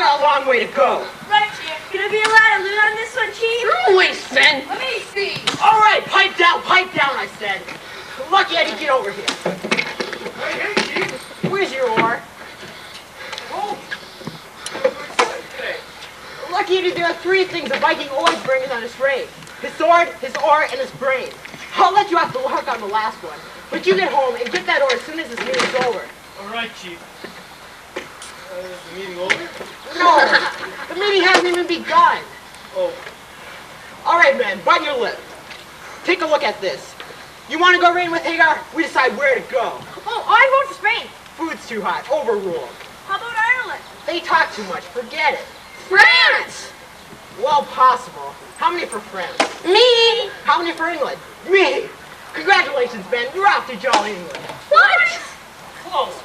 got a long way to go. Right, Chief. Gonna be a lot of loot on this one, Chief? Wait, Sven. Let me see. All right, pipe down, I said. Lucky I didn't get over here. Hey, Chief. Where's your oar? Oh. Hey. Lucky to do three things a Viking always brings on his raid. His sword, his oar, and his brain. I'll let you off the hook on the last one. But you get home and get that oar as soon as this meeting's over. All right, Chief. Is the meeting over? No, the meeting hasn't even begun. Oh. All right, man, bite your lip. Take a look at this. You want to go raiding with Hagar? We decide where to go. Oh, I'm going to Spain. Food's too hot. Overrule 'em. How about Ireland? They talk too much. Forget it. France! Well, possible. How many for France? Me! How many for England? Me! Congratulations, Ben. You're off to jolly England. What? Close.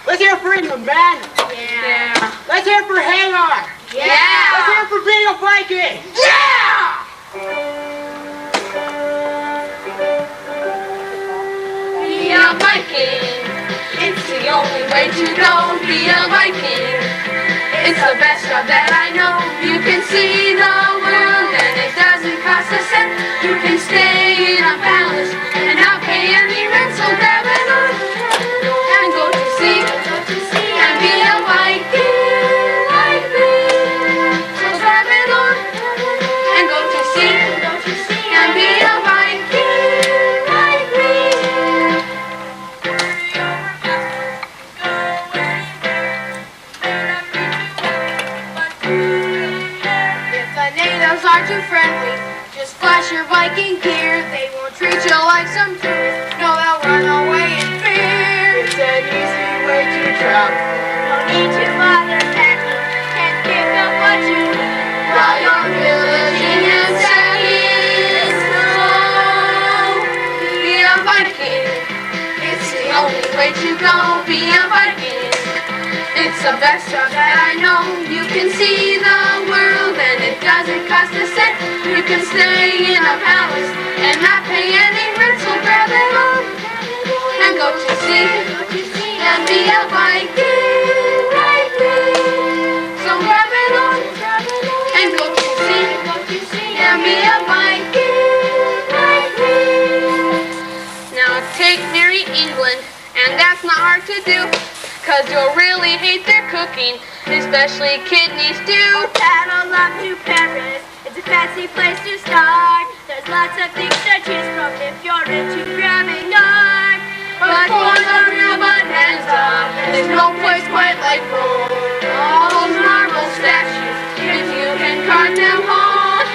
Let's hear it for England, Ben. Yeah. Let's hear it for Hagar. Yeah. Let's hear it for being a Viking. Yeah! Be a Viking. It's the only way to go. Be a Viking. It's the best job that I know. You can see the world and it doesn't cost a cent. You can stay in a palace and not pay any rent. So grab an oar and go to sea and be a Viking like me. So grab an oar and go to sea and be a Viking like me. If the natives are too friendly, just flash your Viking gear. They won't treat you like some tourists. No, they'll run away in fear. It's an easy way to travel. No need to bother packing. Can't pick up what you need. While you're pillaging and sacking, so be a Viking. It's the only way to go. Be a Viking. It's the best job that I know. You can see the world and it doesn't cost a cent. You can stay in a palace and not pay any rent. So grab it on and go to sea and be a Viking like me. So grab it on and go to sea and be a Viking like me. Now take Merry England, and that's not hard to do. 'Cause you'll really hate their cooking, especially kidney stew. Paddle up to Paris. It's a fancy place to start. There's lots of things to choose from if you're into grabbing art. But for the real bonanza, there's no place quite like Rome. All those marble statues, if you can carve them home.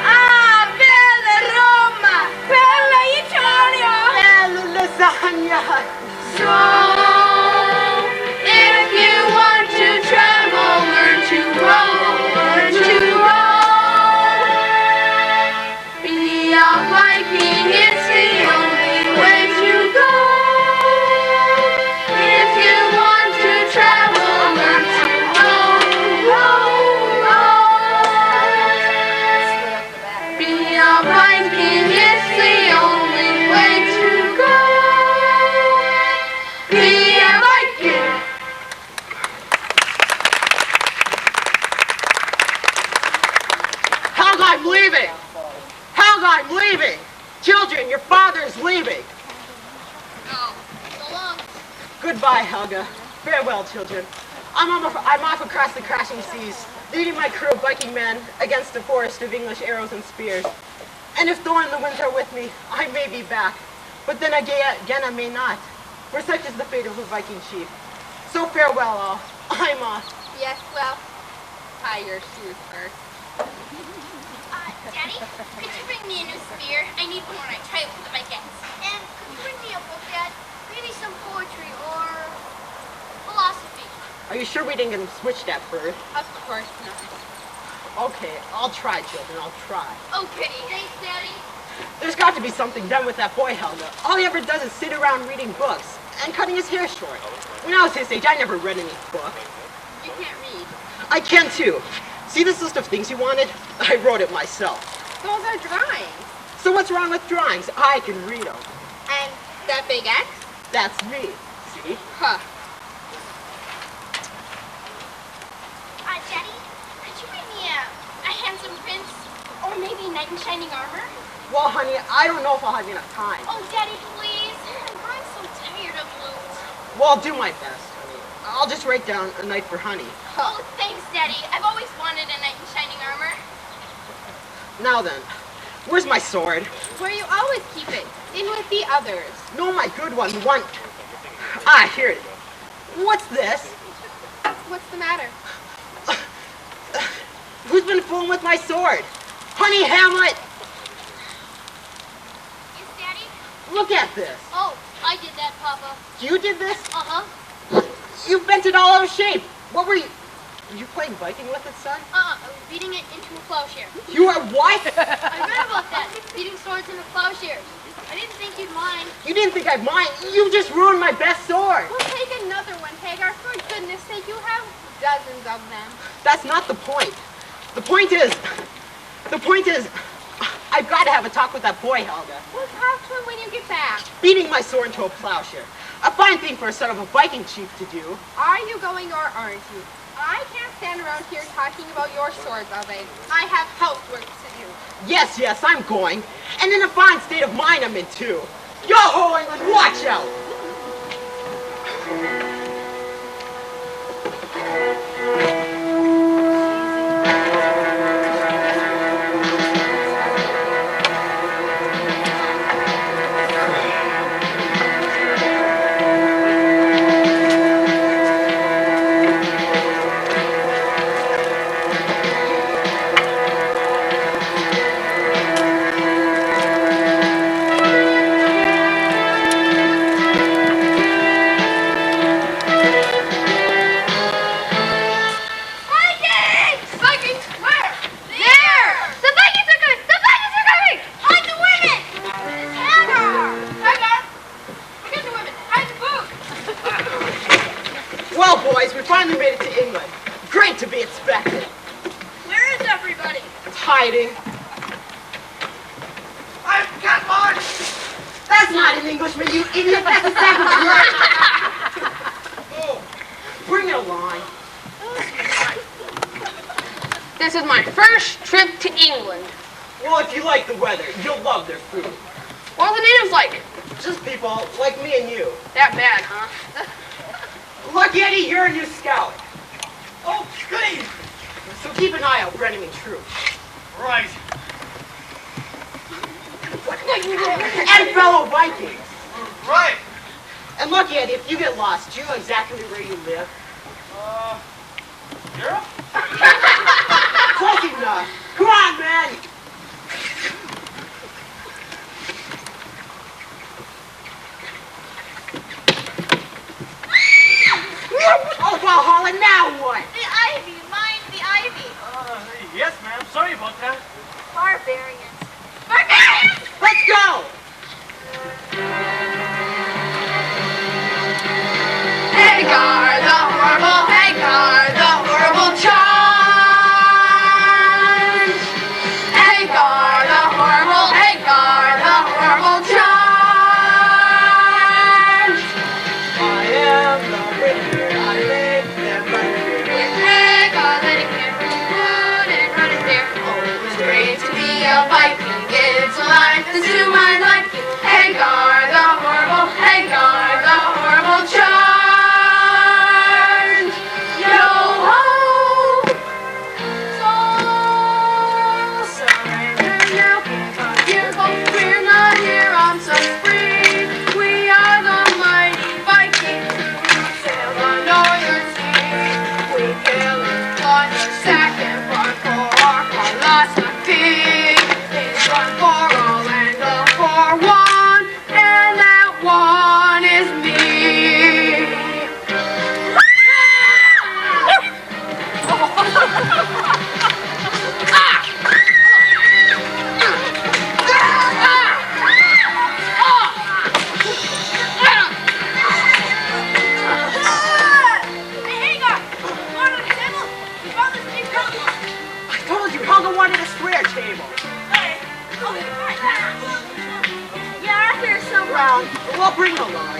Ah, bella Roma! Bella Italia! Bella lasagna. So, if you want to travel, learn to row, Be a Viking, it's the only way to go. If you want to travel, learn to Be a Viking, it's the only way to go. Be a Viking. Helga, I'm leaving. Helga, I'm leaving. Children, your father is leaving. Oh, so long. Goodbye, Helga. Farewell, children. I'm off across the crashing seas, leading my crew of Viking men against a forest of English arrows and spears. And if Thor and the winds are with me, I may be back. But then again, I may not. For such is the fate of a Viking chief. So farewell, all. I'm off. Yes, well, tie your shoes first. Daddy, could you bring me a new spear? I need one when I try it with the Vikings. And could you bring me a book, Dad? Maybe some poetry or philosophy. Are you sure we didn't get him switched at birth? Of course not. Okay, I'll try, children, I'll try. Okay. Thanks, Daddy. There's got to be something done with that boy, Helga. All he ever does is sit around reading books and cutting his hair short. When I was his age, I never read any book. You can't read. I can too. See this list of things you wanted? I wrote it myself. Those are drawings. So what's wrong with drawings? I can read them. And that big X? That's me. See? Huh. Daddy, could you make me a handsome prince? Or maybe a knight in shining armor? Well, honey, I don't know if I'll have enough time. Oh, Daddy, please. I'm growing so tired of loot. Well, I'll do my best, honey. I'll just write down a knight for honey. Oh, thanks, Daddy. I've always wanted a knight in shining armor. Now then, where's my sword? Where you always keep it, in with the others. No, my good one, the one... Ah, here it is. What's this? What's the matter? Who's been fooling with my sword? Honey Hamlet! Yes, Daddy? Look at this. Oh, I did that, Papa. You did this? Uh-huh. You bent it all out of shape. What were you... Were you playing Viking with it, son? I was beating it into a plowshare. You are what? I read about that, beating swords into plowshares. I didn't think you'd mind. You didn't think I'd mind. You just ruined my best sword. We'll take another one, Hagar. For goodness sake, you have dozens of them. That's not the point. The point is, I've got to have a talk with that boy, Helga. We'll talk to him when you get back. Beating my sword into a plowshare. A fine thing for a son of a Viking chief to do. Are you going or aren't you? I can't stand around here talking about your sword, Ave. I have housework to do. Yes, I'm going. And in a fine state of mind I'm in, too. Yo-ho, England, watch out! Hiding. I've got one! That's not an Englishman, you idiot! That's a sack of blood! Oh, bring it along. This is my first trip to England. Well, if you like the weather, you'll love their food. What are the natives like? Just people like me and you. That bad, huh? Look, Eddie, you're a new scout. Oh, goody! So keep an eye out for enemy troops. Right. And fellow Vikings. Right. And look, Eddie, if you get lost, do you know exactly where you live? Europe? Close enough. Come on, man. Oh, Valhalla, now what? The ivy, mind the ivy. Yes, ma'am. Sorry about that. Barbarians. Barbarians! Let's go. Hagar, the horrible Hagar, the horrible charge. Hagar, the horrible Hagar, the horrible charge. I am the winner. I make them run. With Hagar letting every wood and running there. Oh, it's great to be a Viking. It's a life that's to my liking. Hagar, the horrible Hagar, the horrible charge. Yo ho! So surrender now, because here goes we're not here on some spree. We are the mighty Vikings who sail the northern sea. We kill and plunder, sack and run for our philosophy. It's one for all and all for one, and that one is me. Hey, Hagar! You want a table? You found this big problem. I told you, Helga wanted a square table. Yeah, I hear some. Well, we'll bring it along.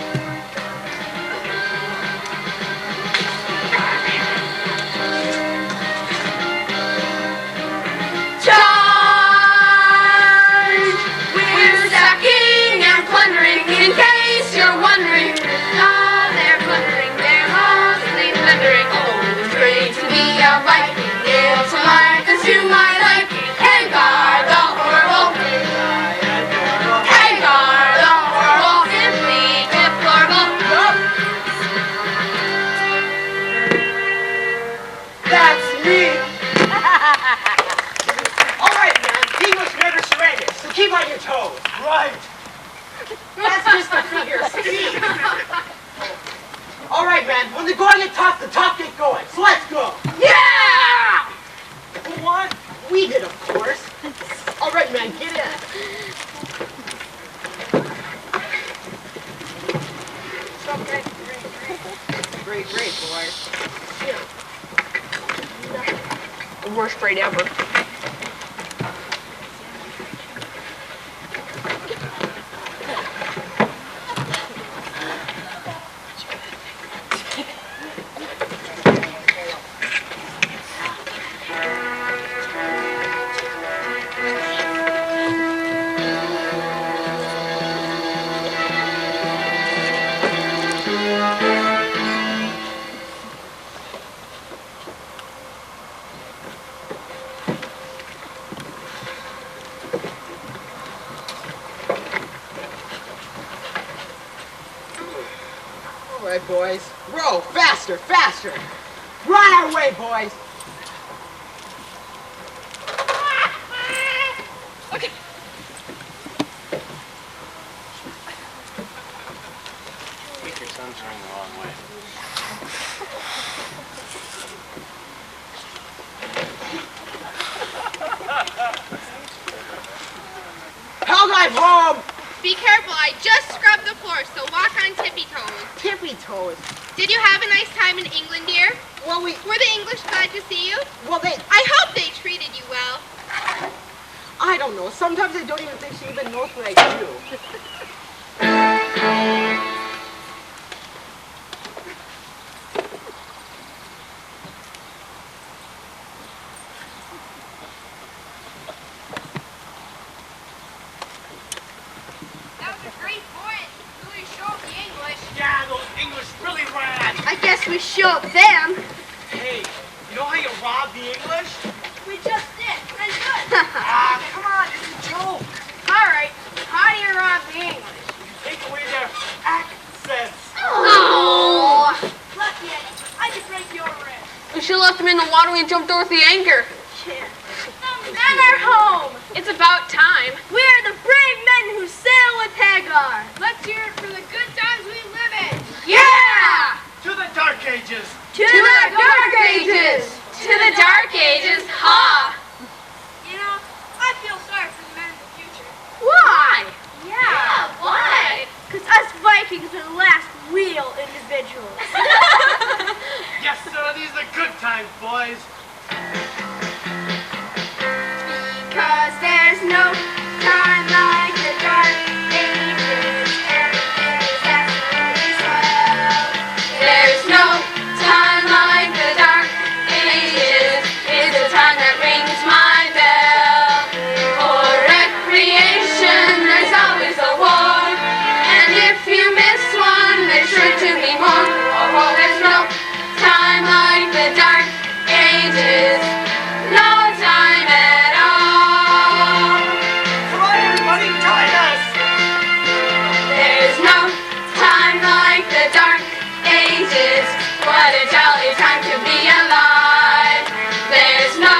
toes. Right. That's just a figure of speech. All right, man. When the going get tough, the tough get going. So let's go. Yeah! Who won? We did, of course. All right, man. Get in. Great, boys. The worst grade ever. All right, boys. Row. Faster, faster. Run our way, boys. I think your son's running the wrong way. Helga, I'm home. Be careful, I just scrubbed the floor, so walk on tippy toes. Tippy toes. Did you have a nice time in England, dear? Well, Were the English glad to see you? they, I hope they treated you well. I don't know. Sometimes I don't even think she even knows what I do. That was a great voyage. Really showed the English. Yeah, those English really rad. I guess we show them. Hey, you know how you rob the English? We just did. And good. Ah, come on, it's a joke. All right. How do you rob the English? Take away their accents. Oh. Lucky Eddie. I could break your wrist. We should have left him in the water when he jumped over the anchor. Men are home. It's about time. We are the brave men who sail with Hagar. Let's hear it for the good times we live in. Yeah! To the Dark Ages. To the Dark Ages. To the Dark Ages, ha! You know, I feel sorry for the men in the future. Why? Yeah, why? Because us Vikings are the last real individuals. Yes, sir, these are good times, boys. Because there's no time like the Dark Ages. Everything is absolutely swell. There's no time like the Dark Ages. It's a time that rings my bell. For recreation, there's always a war. And if you miss one, there's sure to be more. Oh, there's no time like the Dark Ages. No time at all. Come on, everybody, join us. There's no time like the Dark Ages. What a jolly time to be alive. There's no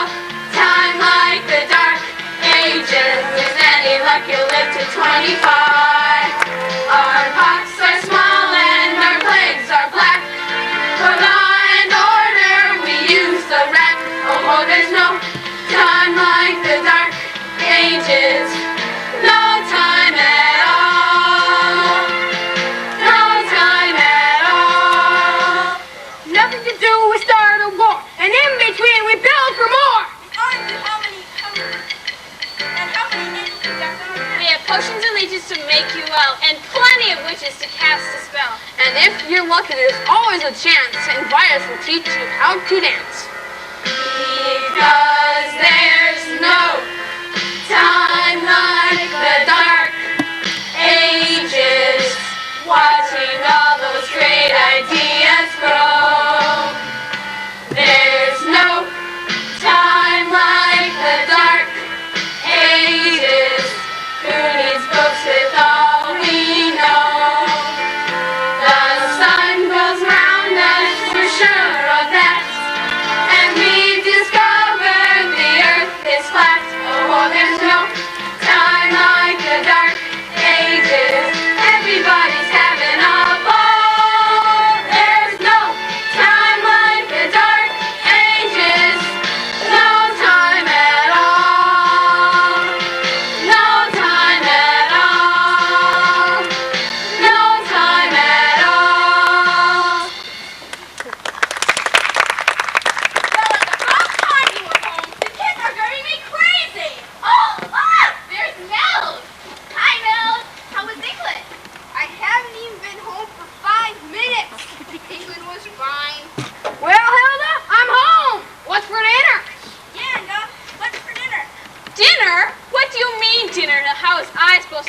time like the Dark Ages. With any luck you'll live to 25. Our pots are small and our plagues are black. For law and order we use the rack. Oh, there's no time like the Dark Ages. No time at all. No time at all. Nothing to do, we start a war. And in between, we build for more. How many names do that We have potions and leeches to make you well, and plenty of witches to cast a spell. And if you're lucky, there's always a chance, and Virus will teach you how to dance. Because there's no time like the Dark Ages. Watching all those great ideas grow. There's no time like the Dark Ages. Who needs books with all we know? The sun goes round us, we're sure of that.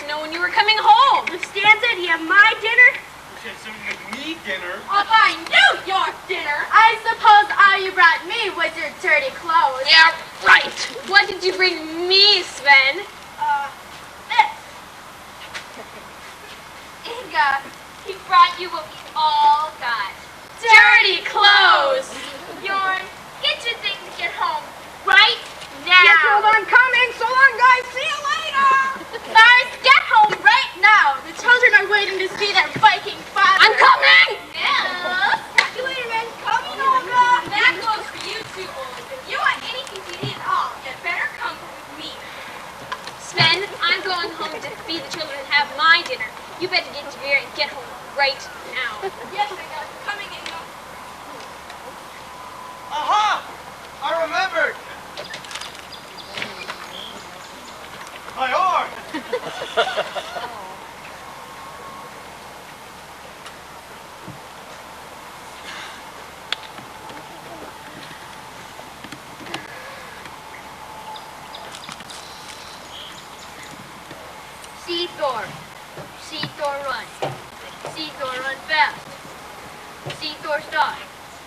to know when you were coming home. Lufthansa, do you have my dinner? You should have something with me dinner. Well, I knew your dinner. I suppose all you brought me was your dirty clothes. Yeah, right. What did you bring me, Sven? This. Inga, he brought you what we all got. Dirty clothes. Bjorn, get your things and get home right now. Yes, hold on, coming. So long, guys. See you later. Lars, get home right now. The children are waiting to see their Viking father. I'm coming. Yeah. See you later, man. Coming over. That goes for you two boys. If you want anything to eat at all, you better come with me. Sven, I'm going home to feed the children and have my dinner. You better get to here and get home right now. Yes, I know. Coming in. Aha! I remembered! My arm! See Thor. See Thor run. See Thor run fast. See Thor's dog.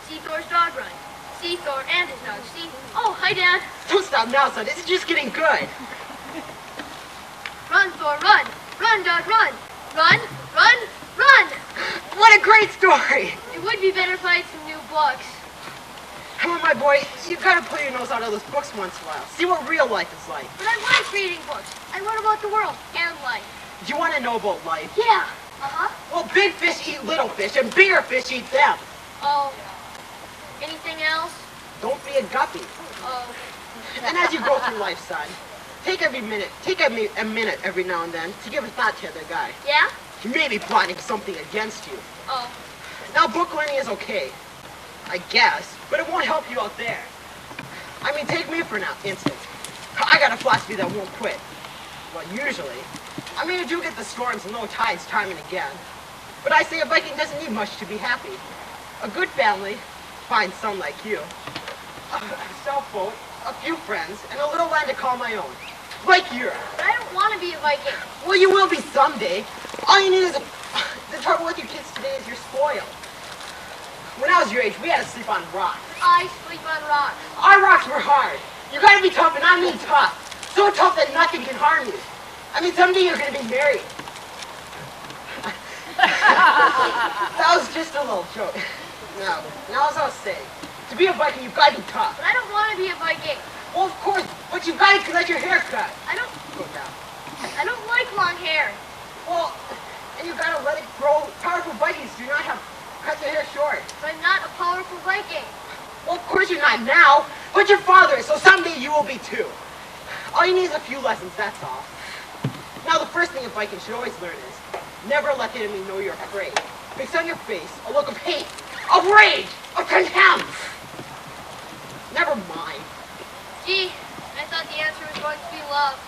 See Thor's dog run. See Thor and his dog. See. Oh, hi, Dad. Don't stop now, son. This is just getting good. Run, Thor, run. Run, dog, run. Run, run, run. What a great story. It would be better if I had some new books. Come on, my boy. You gotta pull your nose out of those books once in a while. See what real life is like. But I like reading books. I learn about the world and life. Do you want to know about life? Yeah. Uh-huh. Well, big fish eat little fish, and bigger fish eat them. Oh. Anything else? Don't be a guppy. Oh. And as you go through life, son, take a minute every now and then to give a thought to the other guy. Yeah? He may be plotting something against you. Oh. Now, book learning is okay, I guess, but it won't help you out there. I mean, take me for an instance. I got a philosophy that won't quit. Well, usually. I mean, I do get the storms and low tides time and again. But I say a Viking doesn't need much to be happy. A good family, fine son like you, a self-boat, a few friends, and a little land to call my own. Like yours. But I don't want to be a Viking. Well, you will be someday. All you need is the trouble with you kids today is you're spoiled. When I was your age, we had to sleep on rocks. I sleep on rocks. Our rocks were hard. You gotta be tough, and I mean tough. So tough that nothing can harm you. I mean, someday you're gonna be married. That was just a little joke. Now as I was saying, to be a Viking, you've gotta be tough. But I don't want to be a Viking. Well, of course, but you've gotta let your hair cut. I don't Go down. like long hair. Well, and you gotta let it grow. Powerful Vikings do not cut their hair short. But I'm not a powerful Viking. Well, of course you're not now, but your father is, so someday you will be too. All you need is a few lessons, that's all. Now, the first thing a Viking should always learn is never let the enemy know you're afraid. Fix on your face a look of hate, of rage, of contempt. Never mind. Gee, I thought the answer was going to be love.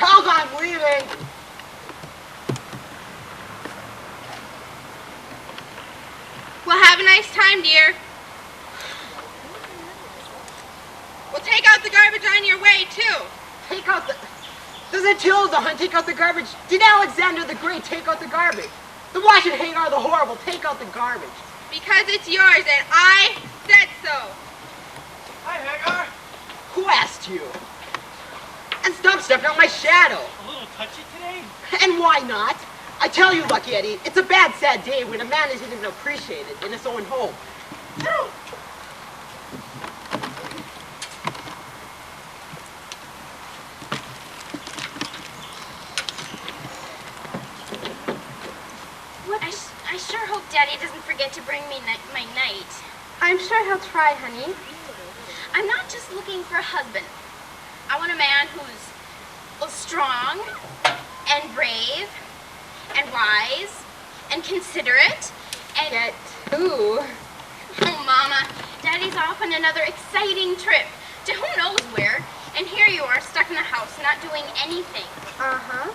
Hold on, I'm leaving. Well, have a nice time, dear. We'll take out the garbage on your way, too. Take out the... Does Attila the Hun take out the garbage? Did Alexander the Great take out the garbage? The Wash and Hagar the Horrible take out the garbage? Because it's yours, and I said so. Hi, Hagar. Who asked you? And stop stepping on my shadow. A little touchy today? And why not? I tell you, Lucky Eddie, it's a bad, sad day when a man isn't even appreciated in his own home. I sure hope Daddy doesn't forget to bring me my night. I'm sure he'll try, honey. I'm not just looking for a husband. I want a man who's strong and brave and wise and considerate and... Get who? Oh, Mama, Daddy's off on another exciting trip to who knows where, and here you are stuck in the house not doing anything. Uh-huh.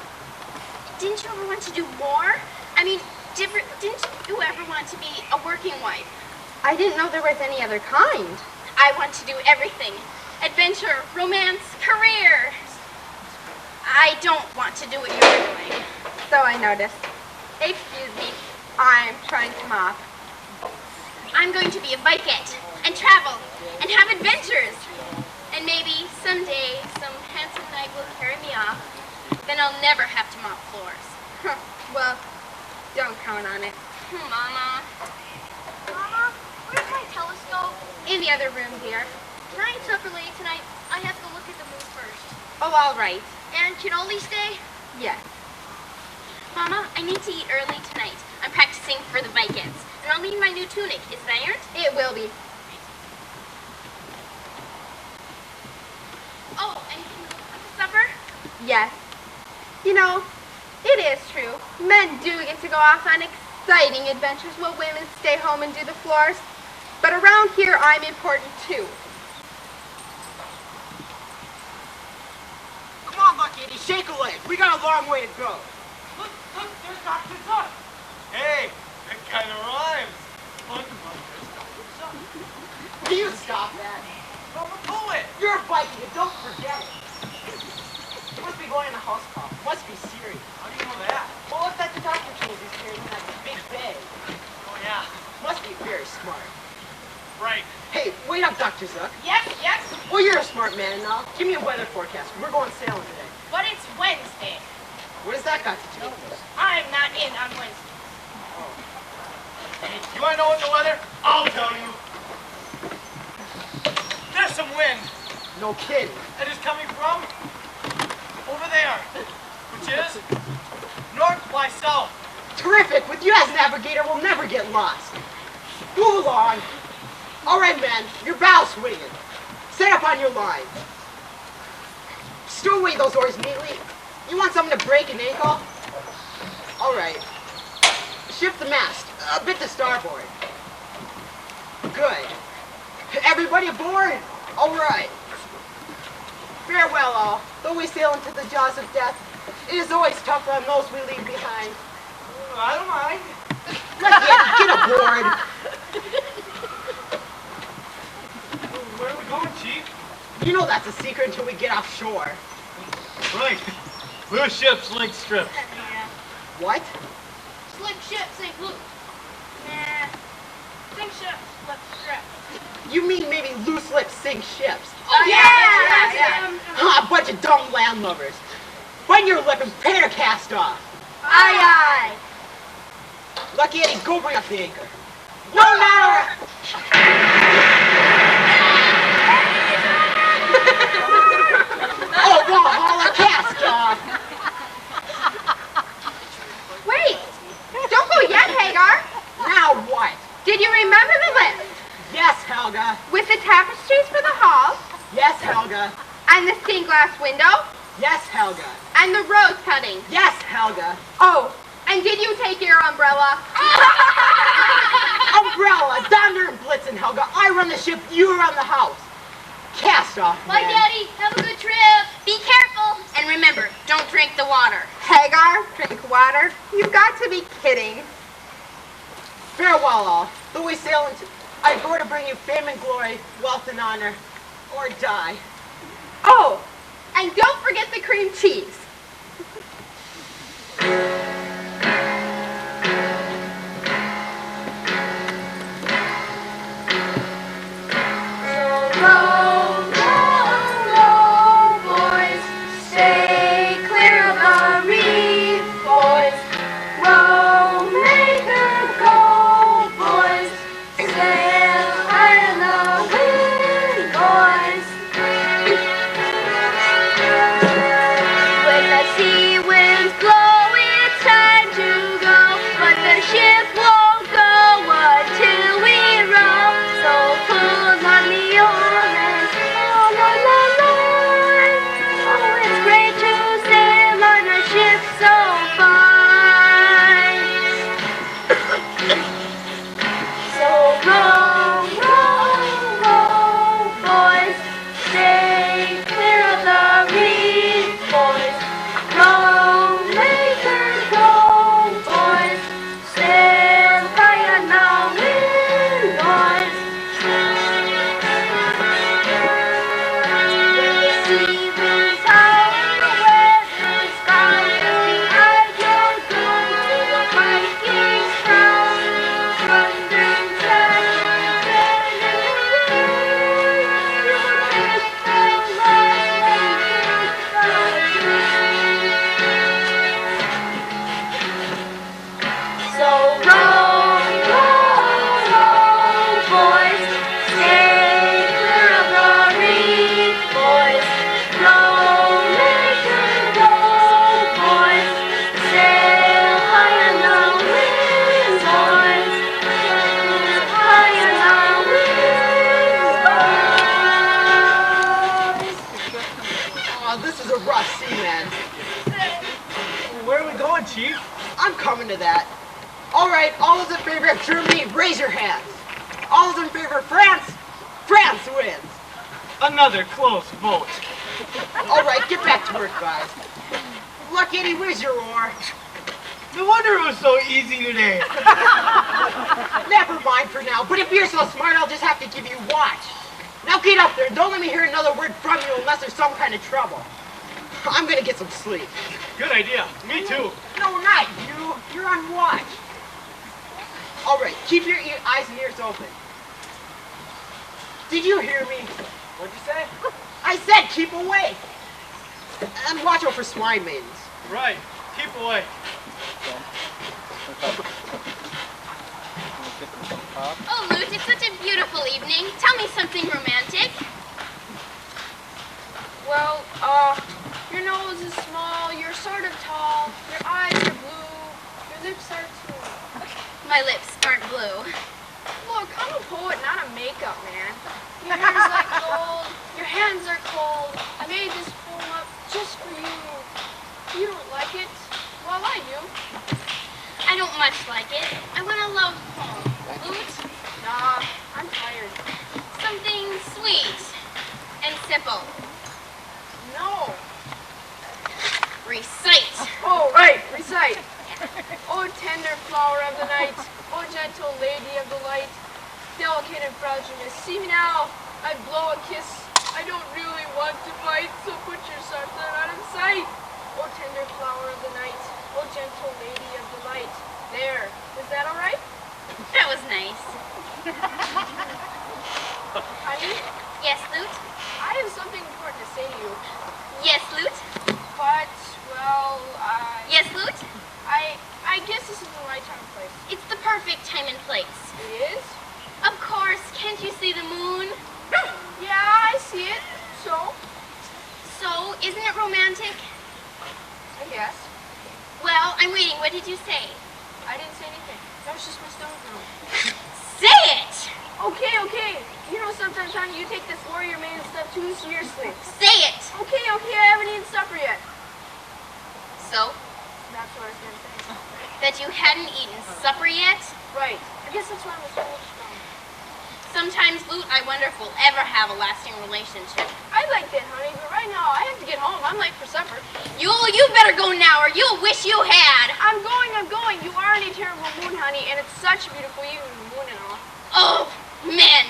Didn't you ever want to do more? I mean, didn't you ever want to be a working wife? I didn't know there was any other kind. I want to do everything. Adventure, romance, career. I don't want to do what you're doing. So I noticed. Excuse me, I'm trying to mop. I'm going to be a Vikette and travel and have adventures. And maybe someday some handsome knight will carry me off. Then I'll never have to mop floors. Well, don't count on it. Mama. Mama, where's my telescope? In the other room, dear. Can I supper late tonight? I have to look at the moon first. Oh, all right. And can Oli stay? Yes. Mama, I need to eat early tonight. I'm practicing for the Vikettes. And I'll need my new tunic. Is it ironed? It will be. Oh, and can you cook the supper? Yes. You know, it is true. Men do get to go off on exciting adventures while women stay home and do the floors. But around here, I'm important too. Come on, Bucky, shake a leg. We got a long way to go. Look, there's Dr. Zuck. Hey, that kind of rhymes. Fun, there's Dr. Zuck. Will you stop that? I'm a poet. You're a Viking, and don't forget it. You must be going in a house call. Must be serious. How do you know that? Well, it's that the doctor chose he's carrying that big bag. Oh, yeah. Must be very smart. Right. Hey, wait up, Dr. Zuck. Yes. Well, you're a smart man and all. Give me a weather forecast. We're going sailing today. But it's Wednesday. What has that got to do with us? I'm not in on Wednesday. You want to know what the weather? I'll tell you. There's some wind. No kidding. It is coming from over there, which is north by south. Terrific. With you as navigator, we'll never get lost. Move along. All right, men. Your bow's swinging. Set up on your line. Stow away those oars neatly. You want something to break an ankle? All right. Shift the mast. A bit to starboard. Good. Everybody aboard? All right. Farewell, all. Though we sail into the jaws of death, it is always tougher on those we leave behind. I don't mind. Let's get aboard. Where are we going, Chief? You know that's a secret until we get offshore. Right. Blue ship's link strip. What? Slick ship, sink loose. Nah. Sink ship, slip strip. You mean maybe loose lips sink ships? Oh, yeah. A bunch of dumb landlubbers. Bite your lip and prepare to cast off. Aye, Lucky Eddie, go bring up the anchor. No matter. Oh, well, haul a cast off. Wait! Don't go yet, Hagar! Now what? Did you remember the list? Yes, Helga. With the tapestries for the hall, Yes, Helga. and the stained glass window, Yes, Helga. and the rose cutting. Yes, Helga. Oh, and did you take your umbrella? Umbrella, Donder and Blitzen, Helga. I run the ship, you run the house. Cast off, Bye, man. Daddy. Have a good trip. Be careful. And remember, don't drink the water. Hagar, drink water? You've got to be kidding. Farewell, all. Though we sail into... I go to bring you fame and glory, wealth and honor, or die. Oh, and don't forget the cream cheese. When This is a rough sea, man. Where are we going, Chief? I'm coming to that. All right, all those in favor of Germany, raise your hands. All those in favor of France, France wins. Another close vote. All right, get back to work, guys. Look, Eddie, where's your oar? No wonder it was so easy today. Never mind for now, but if you're so smart, I'll just have to give you watch. Now get up there and don't let me hear another word from you unless there's some kind of trouble. I'm gonna get some sleep. Good idea. Me too. No, not you. You're on watch. All right, keep your eyes and ears open. Did you hear me? What'd you say? I said keep awake. And watch out for swine maidens. Right. Keep away. Oh, Lute, it's such a beautiful evening. Tell me something romantic. Well, your nose is small, you're sort of tall, your eyes are blue, your lips are too. My lips aren't blue. Look, I'm a poet, not a makeup man. Your hair's like gold, your hands are cold. I made this poem up just for you. You don't like it? Well, I do. I don't much like it. I want a love poem. Lute, Nah, I'm tired. something sweet and simple. No. Recite. Oh, right, recite. Oh, tender flower of the night, oh, gentle lady of the light, delicate and fragile, see me now, I'd blow a kiss, I don't really want to fight, so put your sartan out of sight. Oh, tender flower of the night, oh, gentle lady of the light. There, is that all right? That was nice. Honey, Yes, Lute? I have something important to say to you, Yes, Lute? but, well, Yes, Lute? I guess this isn't the right time and place. It's the perfect time and place. It is? Of course, can't you see the moon? Yeah, I see it. So? So, isn't it romantic? I guess. Well, I'm waiting. What did you say? I didn't say anything. That was just my stomach growling. Say it! Okay. You know sometimes, honey, you take this warrior man stuff too seriously. Say it! Okay, I haven't eaten supper yet. So, That's what I was gonna say. that you hadn't eaten supper yet? Right. I guess that's why I'm so strong. Sometimes, Lute, I wonder if we'll ever have a lasting relationship. I like that, honey, but right now I have to get home. I'm late for supper. You better go now or you'll wish you had. I'm going. You are in a terrible moon, honey, and it's such a beautiful evening, the moon and all. Oh, men.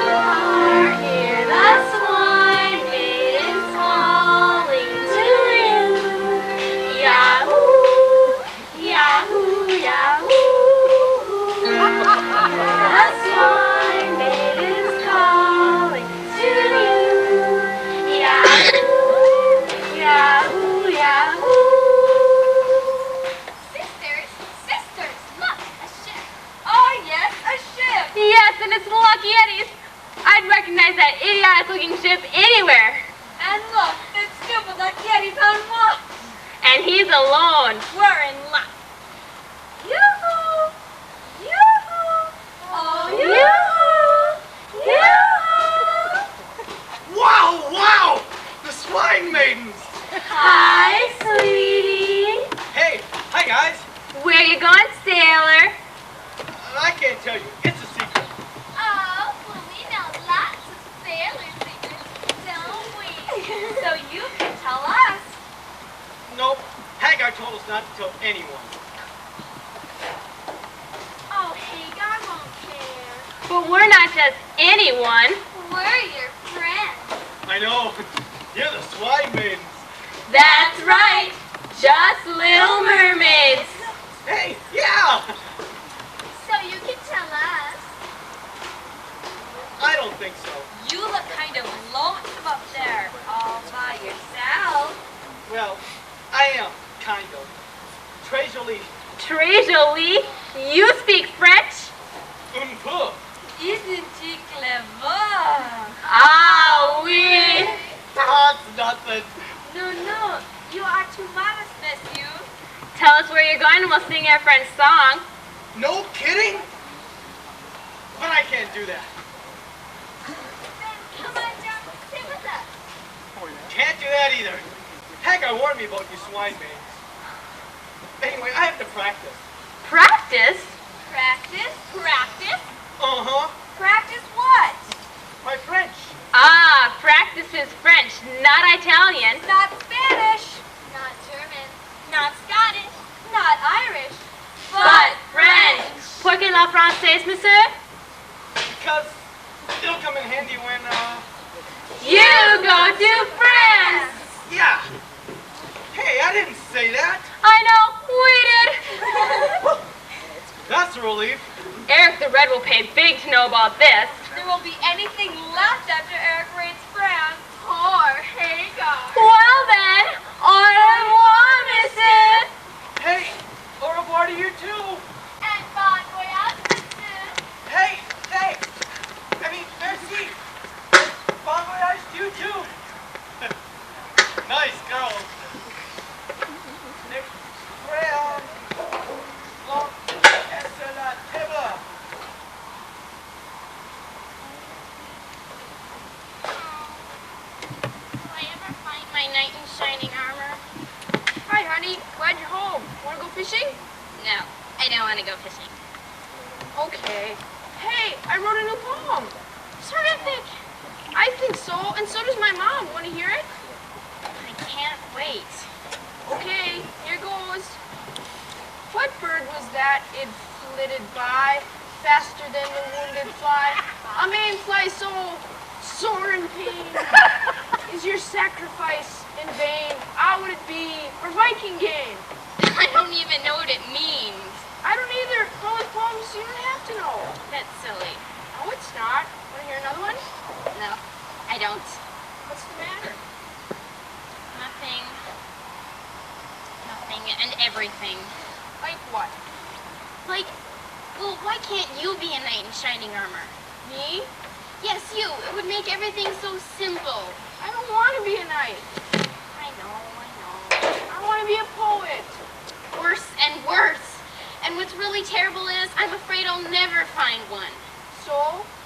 Hear the swine maidens calling to you. Yahoo, Yahoo, Yahoo. The swine maidens calling to you. Yahoo, Yahoo, Yahoo. Sisters, look, a ship. Oh yes, a ship. Yes, and it's the Lucky Eddies. I'd recognize that idiotic-looking ship anywhere. And look, that stupid Lucky Eddie's on watch. And he's alone. We're in luck. Yoo-hoo! Yoo-hoo! Oh, yoo-hoo! Yoo-hoo! Wow! The swine maidens! Hi, sweetie. Hey, hi guys. Where you going, sailor? I can't tell you. It's a secret. Oh, well, we know lots of sailor secrets, don't we? So you can tell us. Nope. Hagar told us not to tell anyone. Oh, Hagar won't care. But we're not just anyone. We're your friends. I know. You're the swine maidens. That's right. Just little mermaids. Hey, yeah! So you can tell us. I don't think so. You look kind of lonesome up there, all by yourself. Well, I am, kind of. Très jolie. Très jolie. You speak French? Un peu. Isn't she clever? Ah, oui. That's nothing. No, you are too modest, monsieur. Tell us where you're going and we'll sing our friend's song. No kidding? But I can't do that. Come on down, sing with us. Can't do that either. Hagar warned me about you swine maidens. Anyway, I have to practice. Practice? Practice? Uh-huh. Practice what? My French. Ah, practice is French, not Italian. Not Spanish. Not German. Not Scottish. Not Irish. But French. Pour que la française, monsieur? Because it'll come in handy when, You go to France! yeah. Hey, I didn't say that. I know, we did. That's a relief. Eric the Red will pay big to know about this. There won't be anything left after Eric raids France. Or Hagar. Well then, au revoir, monsieur. Hey, au revoir to you too. And bon voyage, monsieur. Hey, thanks. I mean, merci. Bon voyage to you too. Nice girl. Next round. Long as la table. Will I ever find my knight in shining armor? Hi, honey. Glad you're home. Want to go fishing? No, I don't want to go fishing. Okay. Hey, I wrote a new poem. Terrific! I think so, and so does my mom. Want to hear it? I can't wait. Okay, here goes. What bird was that? It flitted by, faster than the wounded fly. A man flies so sore in pain. Is your sacrifice in vain? How would it be for Viking gain? I don't even know what it means. I don't either. Poet poems you don't have to know. That's silly. No, it's not. Want to hear another one? No, I don't. What's the matter? Nothing. Nothing and everything. Like what? Like, well, why can't you be a knight in shining armor? Me? Yes, you. It would make everything so simple. I don't want to be a knight. I know. I want to be a poet. Worse and worse. And what's really terrible is I'm afraid I'll never find one. So,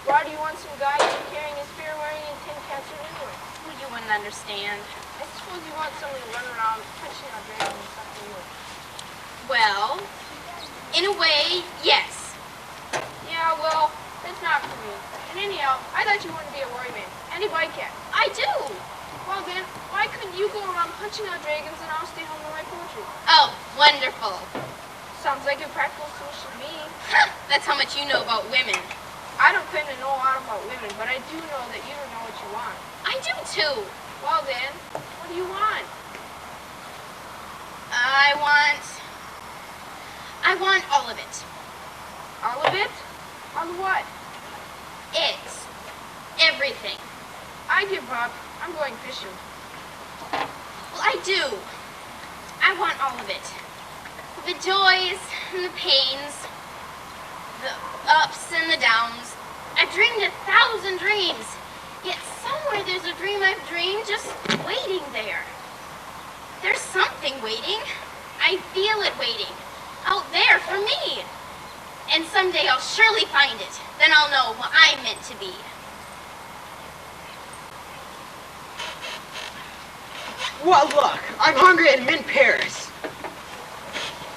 why do you want some guy carrying a spear wearing a tin cancer anyway? Well, you wouldn't understand. I suppose you want somebody to run around punching out dragons and stuff for you. Well, in a way, yes. Yeah, well, that's not for me. And anyhow, I thought you wouldn't be a worry man. Any bycatch. I do. Well then, why couldn't you go around punching out dragons and I'll stay home to write poetry? Oh, wonderful. Sounds like a practical solution to me. That's how much you know about women. I don't claim to know a lot about women, but I do know that you don't know what you want. I do too. Well then, what do you want? I want all of it. All of it? All of what? It's everything. I give up. I'm going fishing. Well, I do. I want all of it. The joys and the pains, the ups and the downs. I've dreamed 1,000 dreams, yet somewhere there's a dream I've dreamed just waiting there. There's something waiting. I feel it waiting, out there for me. And someday I'll surely find it. Then I'll know what I'm meant to be. Well, look, I'm hungry and I'm in Paris.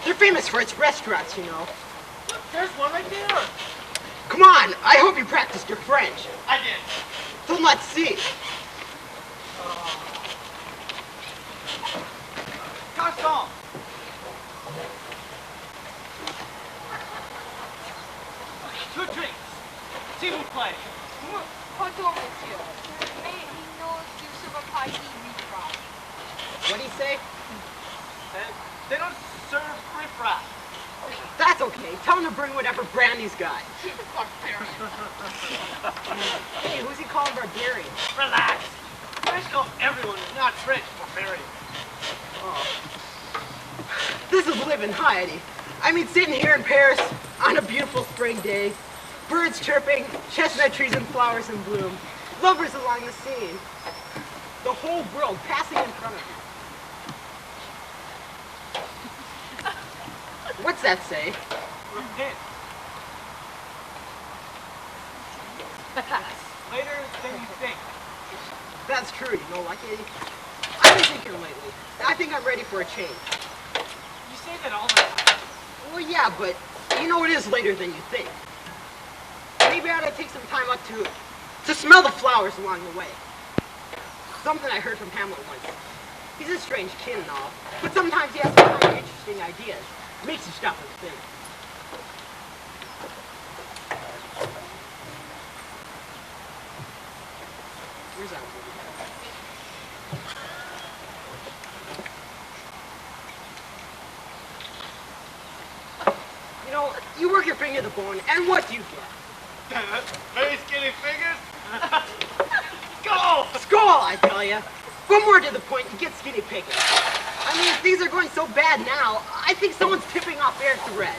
They're famous for its restaurants, you know. Look, there's one right there. Come on, I hope you practiced your French. I did. Then let's see. Garçon. 2 drinks. S'il vous plaît. Pardon, monsieur. May he knows you serve a party riffraff. What'd he say? They don't serve riffraff. That's okay. Tell him to bring whatever brand he's got. Hey, who's he calling barbarian? Relax. I call everyone who's not French barbarian. Oh. This is living hiety. I mean, sitting here in Paris on a beautiful spring day, birds chirping, chestnut trees and flowers in bloom, lovers along the scene. The whole world passing in front of you. What's that say? Repent. Later than you think. That's true, you know, Lucky. I've been thinking lately. I think I'm ready for a change. You say that all the time. Well, yeah, but you know it is later than you think. Maybe I ought to take some time up to smell the flowers along the way. Something I heard from Hamlet once. He's a strange kid and all, but sometimes he has some kind of interesting ideas. Makes you stop and think. Where's that one? You know, you work your finger to the bone, and what do you get? Very skinny fingers? Go! Skull, I tell ya. But more to the point, you get skinny pickings. I mean, things are going so bad now, I think someone's tipping off Eric's red.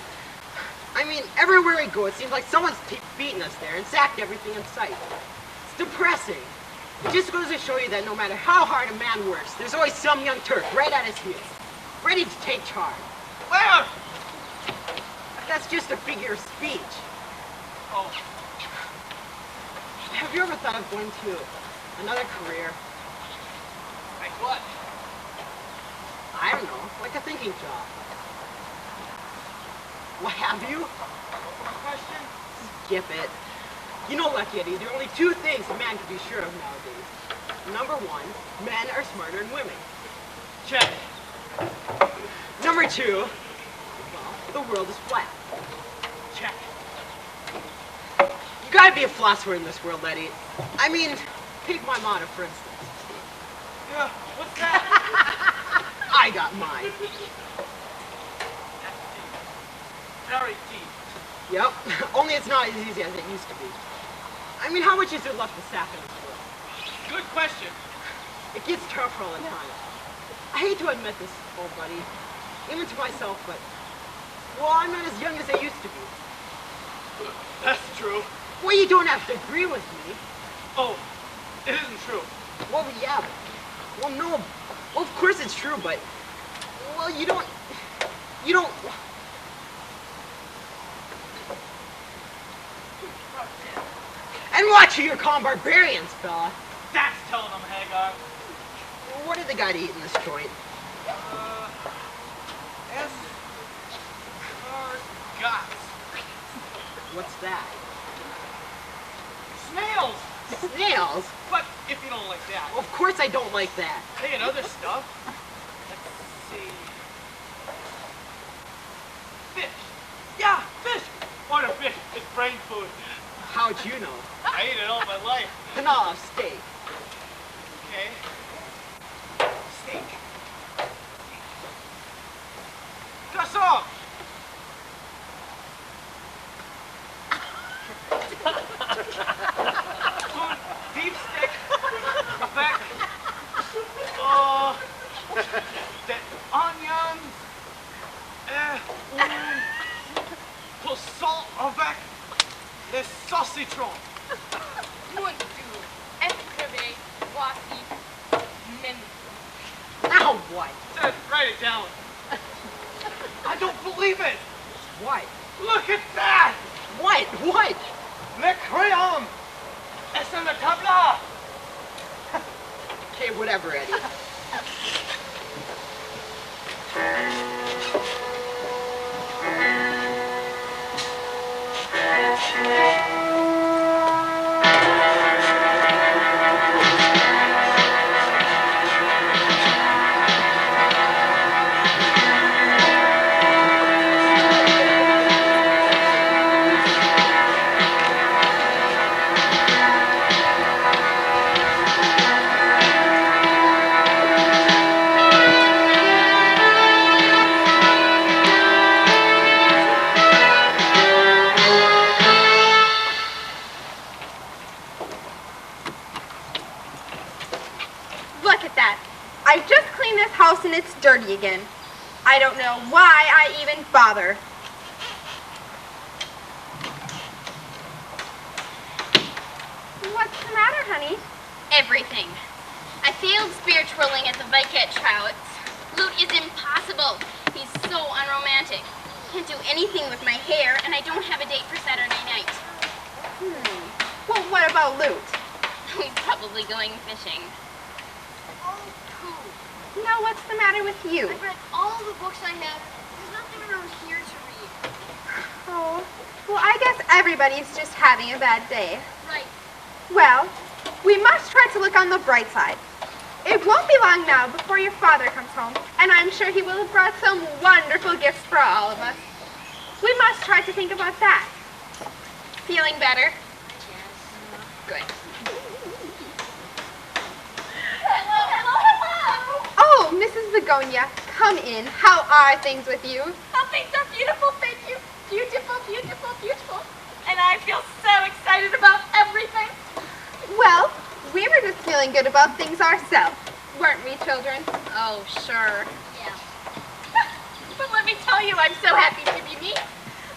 I mean, everywhere we go, it seems like someone's beating us there and sacked everything in sight. It's depressing. It just goes to show you that no matter how hard a man works, there's always some young Turk right at his heels, ready to take charge. Where? That's just a figure of speech. Oh, Have you ever thought of going to another career? like what? I don't know, like a thinking job. What have you? Question? Skip it. You know, Lucky Eddie, there are only two things a man can be sure of nowadays. Number one, men are smarter than women. Check. Number two, well, the world is flat. Check. You gotta be a philosopher in this world, Eddie. I mean, take my motto, for instance. Yeah, what's that? I got mine. That's deep. Very deep. Yep, only it's not as easy as it used to be. I mean, how much is there left to sap in this world? Good question. It gets tougher all the time. I hate to admit this, old buddy, even to myself, but, well, I'm not as young as I used to be. That's true. Well, you don't have to agree with me. Oh, it isn't true. Well, yeah, but, well, no, well, of course it's true, but, well, you don't, and watch who you're calling barbarians, fella. That's telling them, Hagar. What do they got to eat in this joint? Escargots. What's that? Snails. Snails? But if you don't like that. Of course I don't like that. Hey, and other stuff. Let's see. Fish. Yeah, fish. What a fish. It's brain food. How'd you know? I eat it all my life. And I'll have steak. Okay. Steak. Garçon! Deep steak. Avec. The onions. Pour salt avec les saucitrons. Mon Dieu, escrivez, voici, men. Now what? Write it down. I don't believe it. What? Look at that. What? What? Le crayon. It's in the tabla. Okay, whatever, Eddie. Look at that. I just cleaned this house and it's dirty again. I don't know why I even bother. What's the matter, honey? Everything. I failed spear twirling at the Viket Trouts. Loot is impossible. He's so unromantic. Can't do anything with my hair, and I don't have a date for Saturday night. Well, what about Loot? He's probably going fishing. Oh, pooh. Now, what's the matter with you? I've read all the books I have. There's nothing around here to read. Oh, well, I guess everybody's just having a bad day. Right. Well, we must try to look on the bright side. It won't be long now before your father comes home, and I'm sure he will have brought some wonderful gifts for all of us. We must try to think about that. Feeling better? Good. Oh, Mrs. Begonia, come in. How are things with you? Oh, things are beautiful, thank you. Beautiful, beautiful, beautiful. And I feel so excited about everything. Well, we were just feeling good about things ourselves, weren't we, children? Oh, sure. Yeah. But let me tell you, I'm so happy to be me.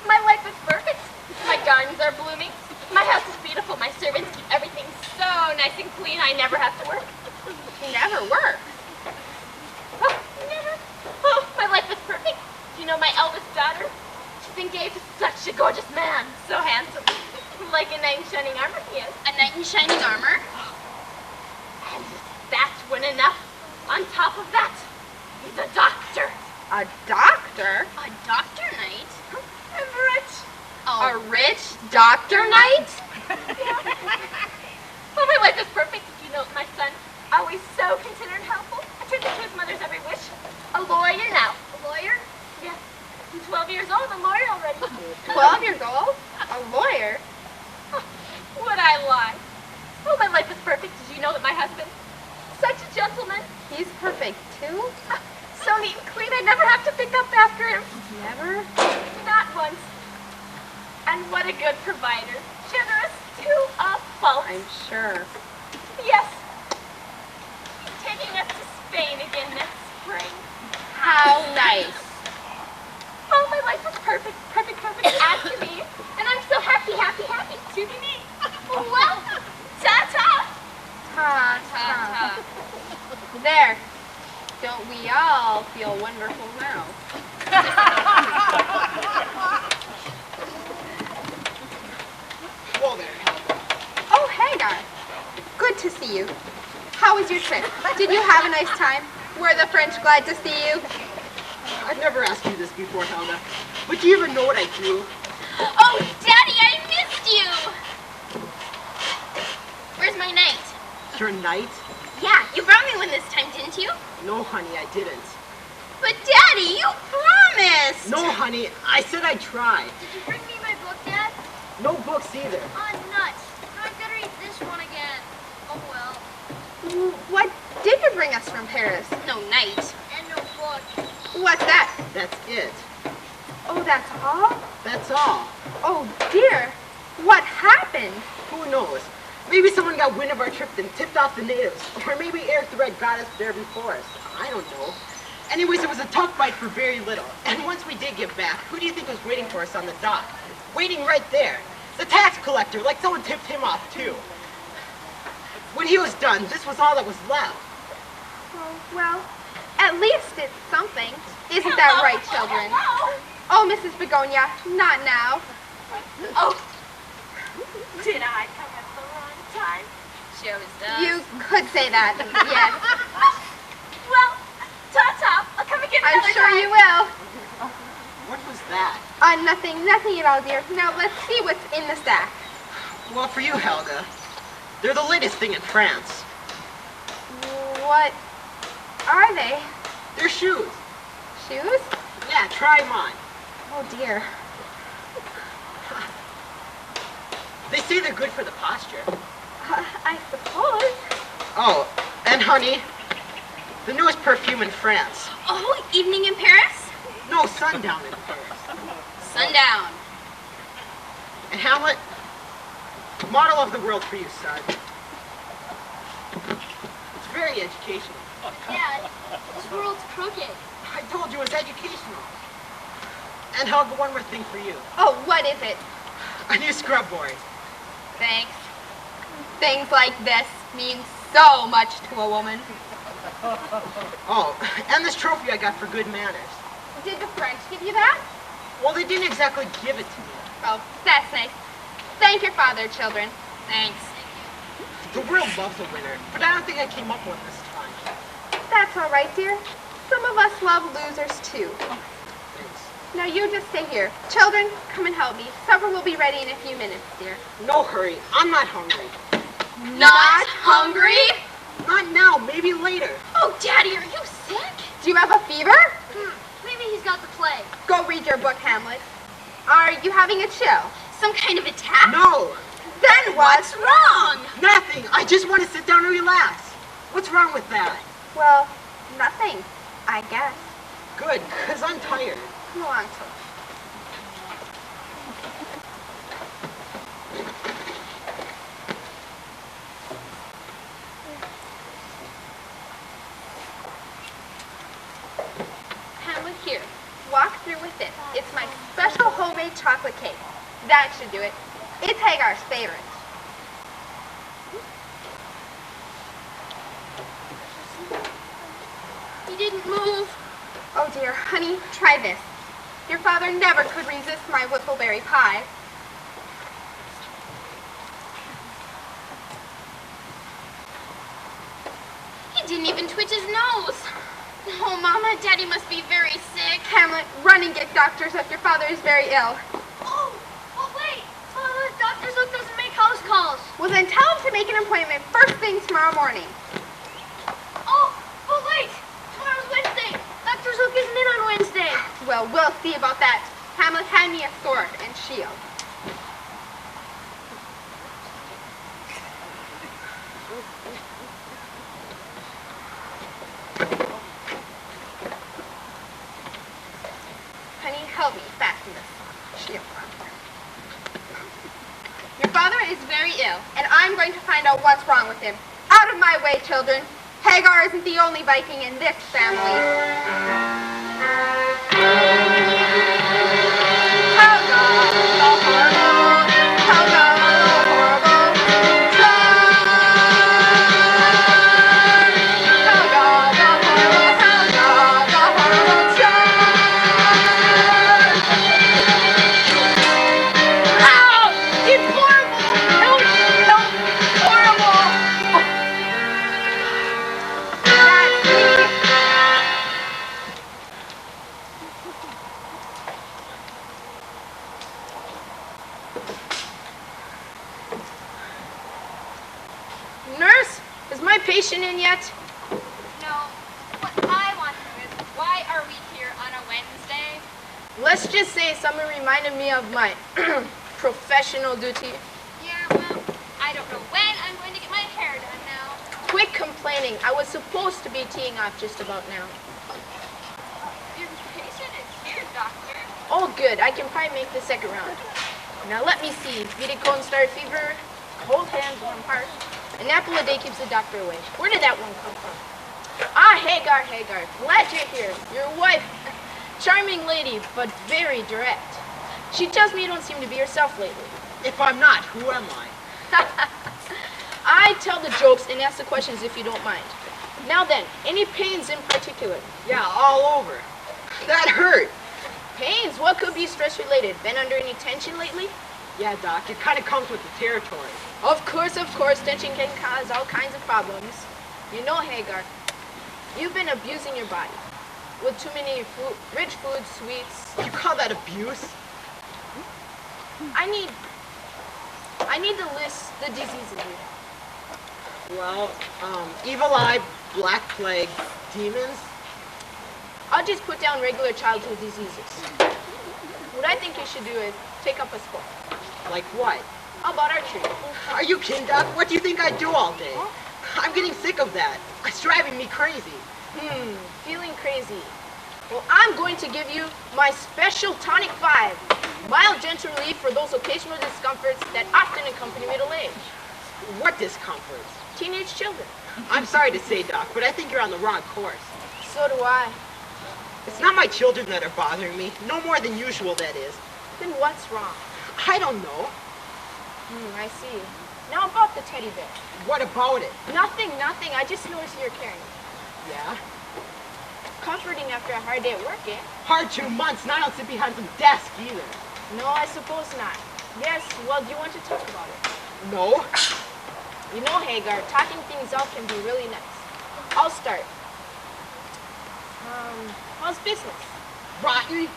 My life is perfect. My gardens are blooming. My house is beautiful. My servants keep everything so nice and clean. I never have to work. Never work. Oh, never. Oh, my life is perfect. Do you know my eldest daughter? She's engaged to such a gorgeous man. So handsome. Like a knight in shining armor he is. A knight in shining armor? And that wasn't enough. On top of that, he's a doctor. A doctor? A doctor knight? And rich. A rich doctor knight? Oh, my life is perfect. You know, my son, always so considerate and helpful. I turned into his mother's every wish. A lawyer now. A lawyer? Yes. I'm 12 years old, a lawyer already. 12 years old? A lawyer? Would I lie? Oh, my life is perfect. Did you know that my husband, such a gentleman, He's perfect, too? so neat and clean, I never have to pick up after him. Never? Not once. And what a good provider. Generous to a fault. I'm sure. Yes. He's taking us to Spain again next spring. How nice. Oh, my life is perfect, perfect, perfect as to me. And I'm so happy, happy, happy to be me. Well, ta-ta. Ta-ta. There. Don't we all feel wonderful now? Whoa there, Hagar. Oh, Hagar. Good to see you. How was your trip? Did you have a nice time? Were the French glad to see you? I've never asked you this before, Helga. But do you even know what I do? Oh, Daddy, I missed you! Where's my knight? Your knight? Yeah, you brought me one this time, didn't you? No, honey, I didn't. But Daddy, you promised! No, honey, I said I'd try. Did you bring me my book, Dad? No books either. Oh, nuts. Now I've got to read this one again. Oh, well. What did you bring us from Paris? No knight. And no book. What's that? That's it. Oh, that's all? That's all. Oh, dear. What happened? Who knows? Maybe someone got wind of our trip and tipped off the natives. Or maybe Eric the Red got us there before us. I don't know. Anyways, it was a tough fight for very little. And once we did get back, who do you think was waiting for us on the dock? Waiting right there. The tax collector, like someone tipped him off too. When he was done, this was all that was left. Oh, well, at least it's something. Isn't that right, children? Oh, Mrs. Begonia, not now. Oh, did I come at the wrong time? Shows does. You could say that, yes. Well, ta-ta. I'll come again I'm another sure time. you will. What was that? Nothing at all, dear. Now, let's see what's in the sack. Well, for you, Helga, they're the latest thing in France. What are they? They're shoes. Shoes? Yeah, try mine. Oh, dear. They say they're good for the posture. I suppose. Oh, and honey, the newest perfume in France. Oh, evening in Paris? No, sundown in Paris. Sundown. And Hamlet, model of the world for you, son. It's very educational. Dad, this world's crooked. I told you it's educational. And Helga, one more thing for you. Oh, what is it? A new scrub board. Thanks. Things like this mean so much to a woman. Oh, and this trophy I got for good manners. Did the French give you that? Well, they didn't exactly give it to me. Oh, that's nice. Thank your father, children. Thanks. The world loves a winner, but I don't think I came up one this time. That's all right, dear. Some of us love losers, too. Thanks. Now you just stay here. Children, come and help me. Supper will be ready in a few minutes, dear. No hurry. I'm not hungry. Not hungry? Not now, maybe later. Oh, Daddy, are you sick? Do you have a fever? Maybe he's got the plague. Go read your book, Hamlet. Are you having a chill? Some kind of attack? No, Then what's wrong? nothing. I just want to sit down and relax. What's wrong with that? Well, nothing, I guess. Good, because I'm tired. Come along, children. Hamlet, here. Walk through with this. It's my special homemade chocolate cake. That should do it. It's Hagar's favorite. He didn't move. Oh dear, honey, try this. Your father never could resist my whippleberry pie. He didn't even twitch his nose. Oh, Mama, Daddy must be very sick. Hamlet, run and get doctors if your father is very ill. Oh, wait. Dr. Zook doesn't make house calls. Well then tell him to make an appointment first thing tomorrow morning. Oh, wait. Tomorrow's Wednesday. Dr. Zook isn't in on Wednesday. Well, we'll see about that. Hamlet, hand me a sword and shield. Honey, help me fasten this shield on here. Your father is very ill, and I'm going to find out what's wrong with him. Out of my way, children. Hagar isn't the only Viking in this family. Hagar, the horrible, Hagar, the horrible child. Hagar, the horrible, Hagar, the horrible child. Ow! It's horrible! Help! Help! Horrible! That's me. Nurse, is my patient in yet? No. What I want to know is, why are we here on a Wednesday? Let's just say someone reminded me of my professional duty. Yeah, well, I don't know when I'm going to get my hair done now. Quit complaining. I was supposed to be teeing off just about now. Your patient is here, doctor. Oh, good. I can probably make the second round. Now let me see. Viticones start fever, cold hands, warm heart. An apple a day keeps the doctor away. Where did that one come from? Ah, Hagar, Hagar. Glad you're here. Your wife, charming lady, but very direct. She tells me you don't seem to be yourself lately. If I'm not, who am I? I tell the jokes and ask the questions if you don't mind. Now then, any pains in particular? Yeah, all over. That hurt. Pains? What could be stress-related? Been under any tension lately? Yeah, Doc, it kind of comes with the territory. Of course, tension can cause all kinds of problems. You know, Hagar, you've been abusing your body with too many rich foods, sweets. You call that abuse? I need to list the diseases here. Well, evil eye, black plague, demons. I'll just put down regular childhood diseases. What I think you should do is take up a sport. Like what? How about archery? Are you kidding, Doc? What do you think I do all day? I'm getting sick of that. It's driving me crazy. Feeling crazy. Well, I'm going to give you my special tonic 5. Mild, gentle relief for those occasional discomforts that often accompany middle age. What discomforts? Teenage children. I'm sorry to say, Doc, but I think you're on the wrong course. So do I. It's not my children that are bothering me. No more than usual, that is. Then what's wrong? I don't know. I see. Now about the teddy bear. What about it? Nothing. I just noticed you're carrying it. Yeah? Comforting after a hard day at work, eh? Hard 2 months, and I don't sit behind some desk either. No, I suppose not. Yes, well, do you want to talk about it? No? You know, Hagar, talking things out can be really nice. I'll start. How's business? Rotten!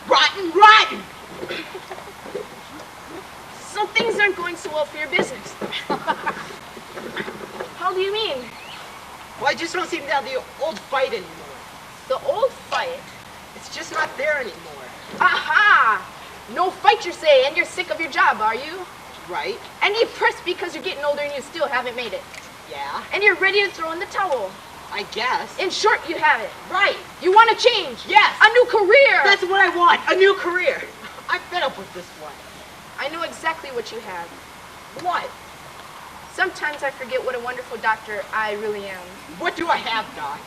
So things aren't going so well for your business. How do you mean? Well, I just don't seem to have the old fight anymore. The old fight? It's just not there anymore. Aha! No fight, you say, and you're sick of your job, are you? Right? And you're pressed because you're getting older and you still haven't made it. Yeah? And you're ready to throw in the towel. I guess. In short, you have it. Right. You want to change. Yes. A new career. That's what I want. A new career. I'm fed up with this one. I know exactly what you have. What? Sometimes I forget what a wonderful doctor I really am. What do I have, Doc?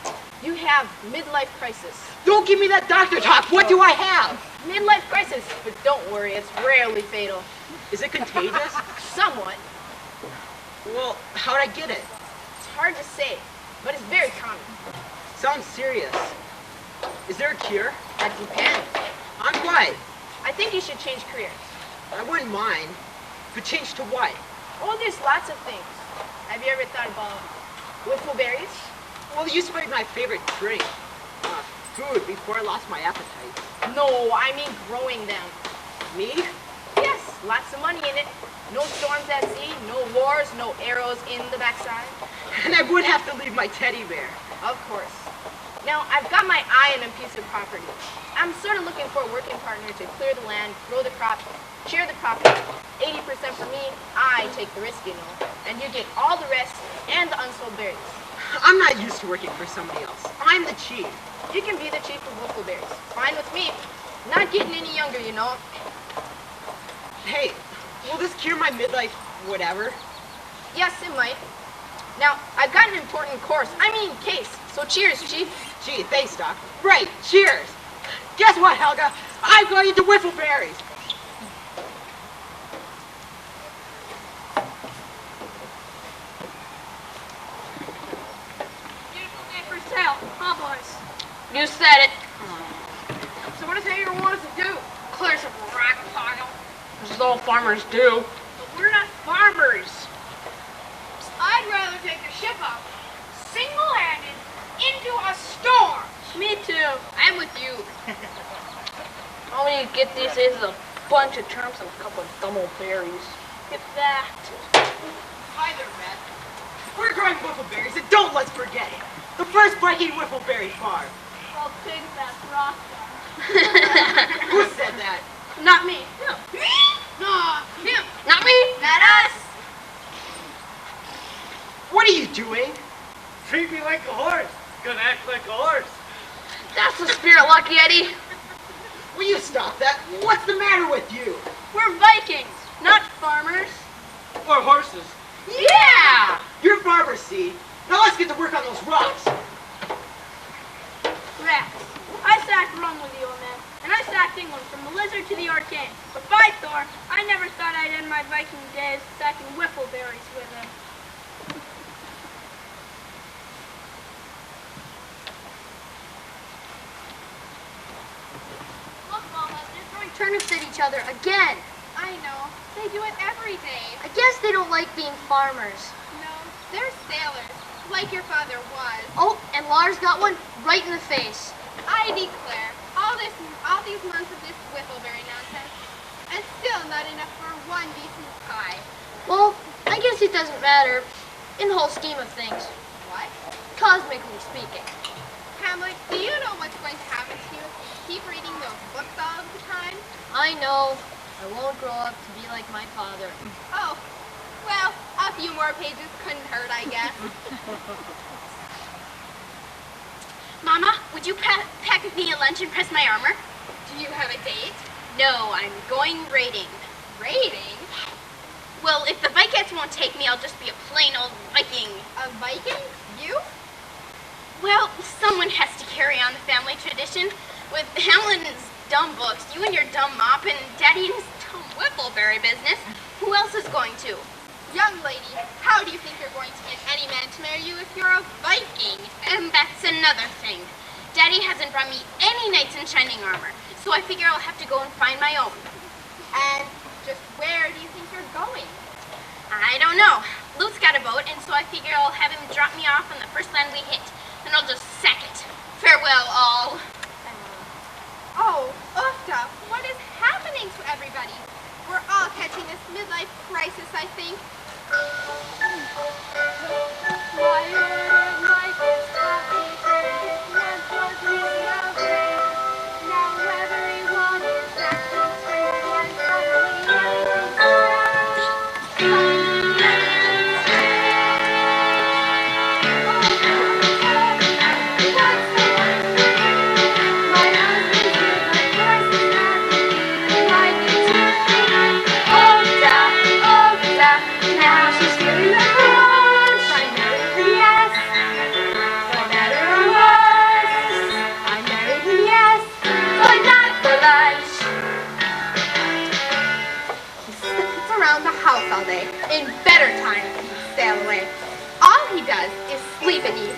You have midlife crisis. Don't give me that doctor talk. What do I have? Midlife crisis, but don't worry, it's rarely fatal. Is it contagious? Somewhat. Well, how'd I get it? It's hard to say, but it's very common. Sounds serious. Is there a cure? That depends. On what? I think you should change careers. I wouldn't mind. But change to what? Oh, there's lots of things. Have you ever thought about wiffle berries? Well, it used to be my favorite drink. Food before I lost my appetite. No, I mean growing them. Me? Yes, lots of money in it. No storms at sea, no wars, no arrows in the backside. And I would have to leave my teddy bear. Of course. Now, I've got my eye on a piece of property. I'm sort of looking for a working partner to clear the land, grow the crop, share the profit. 80% for me, I take the risk, you know. And you get all the rest and the unsold berries. I'm not used to working for somebody else. I'm the chief. You can be the chief of wiffle berries. Fine with me. Not getting any younger, you know. Hey, will this cure my midlife whatever? Yes, it might. Now, I've got an important case. So cheers, Chief. Gee, thanks, Doc. Right, cheers. Guess what, Helga? I'm going into wiffle berries. Beautiful day for sale, huh, boys? You said it. So what does Hagar want us to do? Clear some rock pile. This is all farmers do. But we're not farmers. I'd rather take the ship up, single-handed, into a storm. Me too. I'm with you. All you get these days is a bunch of terms and a couple of dumb old berries. Get that. Hi there, Matt. We're growing wiffle berries, and don't let's forget it. The first Viking wiffle berry farm. I'll take that rock. Who said that? Not me. Me? No, him. Not me. Not us. What are you doing? Treat me like a horse. Gonna act like a horse. That's the spirit, Lucky Eddie. Will you stop that? What's the matter with you? We're Vikings, not farmers. Or horses. Yeah. You're farmers, see? Now let's get to work on those rocks. Rats. I sacked Rome with the old man, and I sacked England from the lizard to the arcane. But by Thor, I never thought I'd end my Viking days sacking wiffle berries with him. Look, Mama, they're throwing turnips at each other again. I know. They do it every day. I guess they don't like being farmers. No, they're sailors, like your father was. Oh, and Lars got one right in the face. I declare, all these months of this wiffleberry nonsense, and still not enough for one decent pie. Well, I guess it doesn't matter in the whole scheme of things, What? cosmically speaking. Hamlet, do you know what's going to happen to you if you keep reading those books all the time? I know. I won't grow up to be like my father. Oh, well, a few more pages couldn't hurt, I guess. Mama, would you pack me a lunch and press my armor? Do you have a date? No, I'm going raiding. Raiding? Well, if the Vikings won't take me, I'll just be a plain old Viking. A Viking? You? Well, someone has to carry on the family tradition. With Hamlin's dumb books, you and your dumb mop, and Daddy and his dumb wiffleberry business, who else is going to? Young lady, how do you think you're going to get any man to marry you if you're a Viking? And that's another thing. Daddy hasn't brought me any knights in shining armor, so I figure I'll have to go and find my own. And just where do you think you're going? I don't know. Luke's got a boat, and so I figure I'll have him drop me off on the first land we hit. Then I'll just sack it. Farewell, all. Oh, Ufta, what is happening to everybody? We're all catching this midlife crisis, I think. My word, life is happy, it once was reasonable. Now everyone is acting strange and suddenly everything's all day. In better times, he'd sail away. All he does is sleep and eat.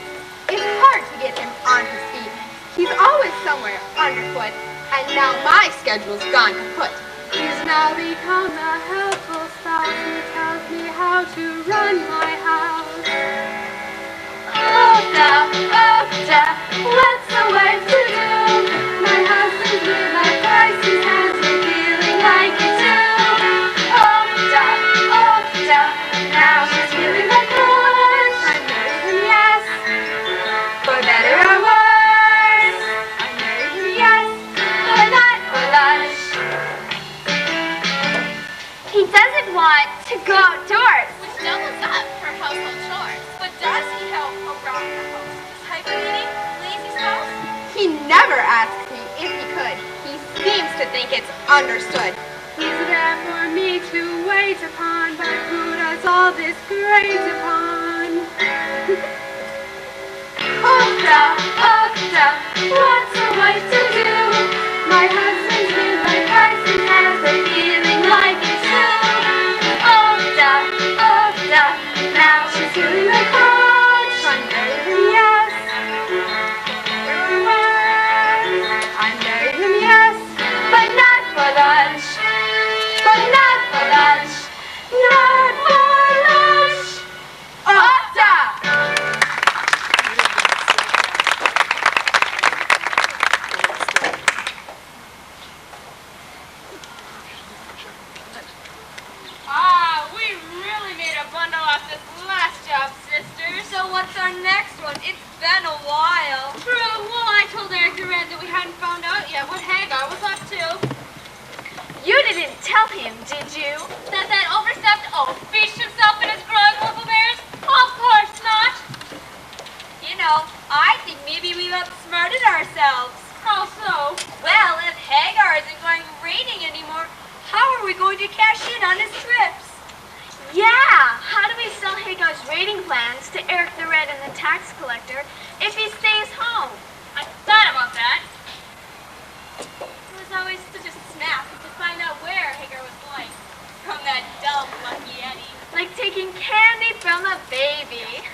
It's hard to get him on his feet. He's always somewhere underfoot, and now my schedule's gone kaput. He's now become a helpful spouse who tells me how to run my house. Ufta, Ufta, what's the wife to do? My husband's midlife crisis has me feeling like it too. Ufta, Ufta, now she's feeling like crunch. I married him, yes, for better or worse. I married him, yes, but not for lunch. He doesn't want to go outdoors. Which doubles up for household chores. But does he help around the house? Is hibernating, lazy spouse? He never asks me if he could. He seems to think it's understood. He's there for me to wait upon, but who does all this great upon? Ufta, Ufta, what's a wife to do? My husband's midlife crisis has me feeling like it too. Ufta, Ufta, now she's feeling like crunch. I married him, yes. I married him, yes, but not for lunch. But not for lunch. Not for lunch. Ufta! We really made a bundle off this last job, sisters. So what's our next one? It's been a while. True. Well, I told Eric the Red that we hadn't found out yet what Hagar was up to. You didn't tell him, did you? That overstuffed oaf fished himself in his growing wolf bears? Of course not. You know, I think maybe we've outsmarted ourselves. How so? Well, if Hagar isn't going raiding anymore, how are we going to cash in on his trips? Yeah! How do we sell Hagar's raiding plans to Eric the Red and the tax collector if he stays home? I thought about that. It was always such a snap to find out where Hagar was going. From that dumb Lucky Eddie. Like taking candy from a baby.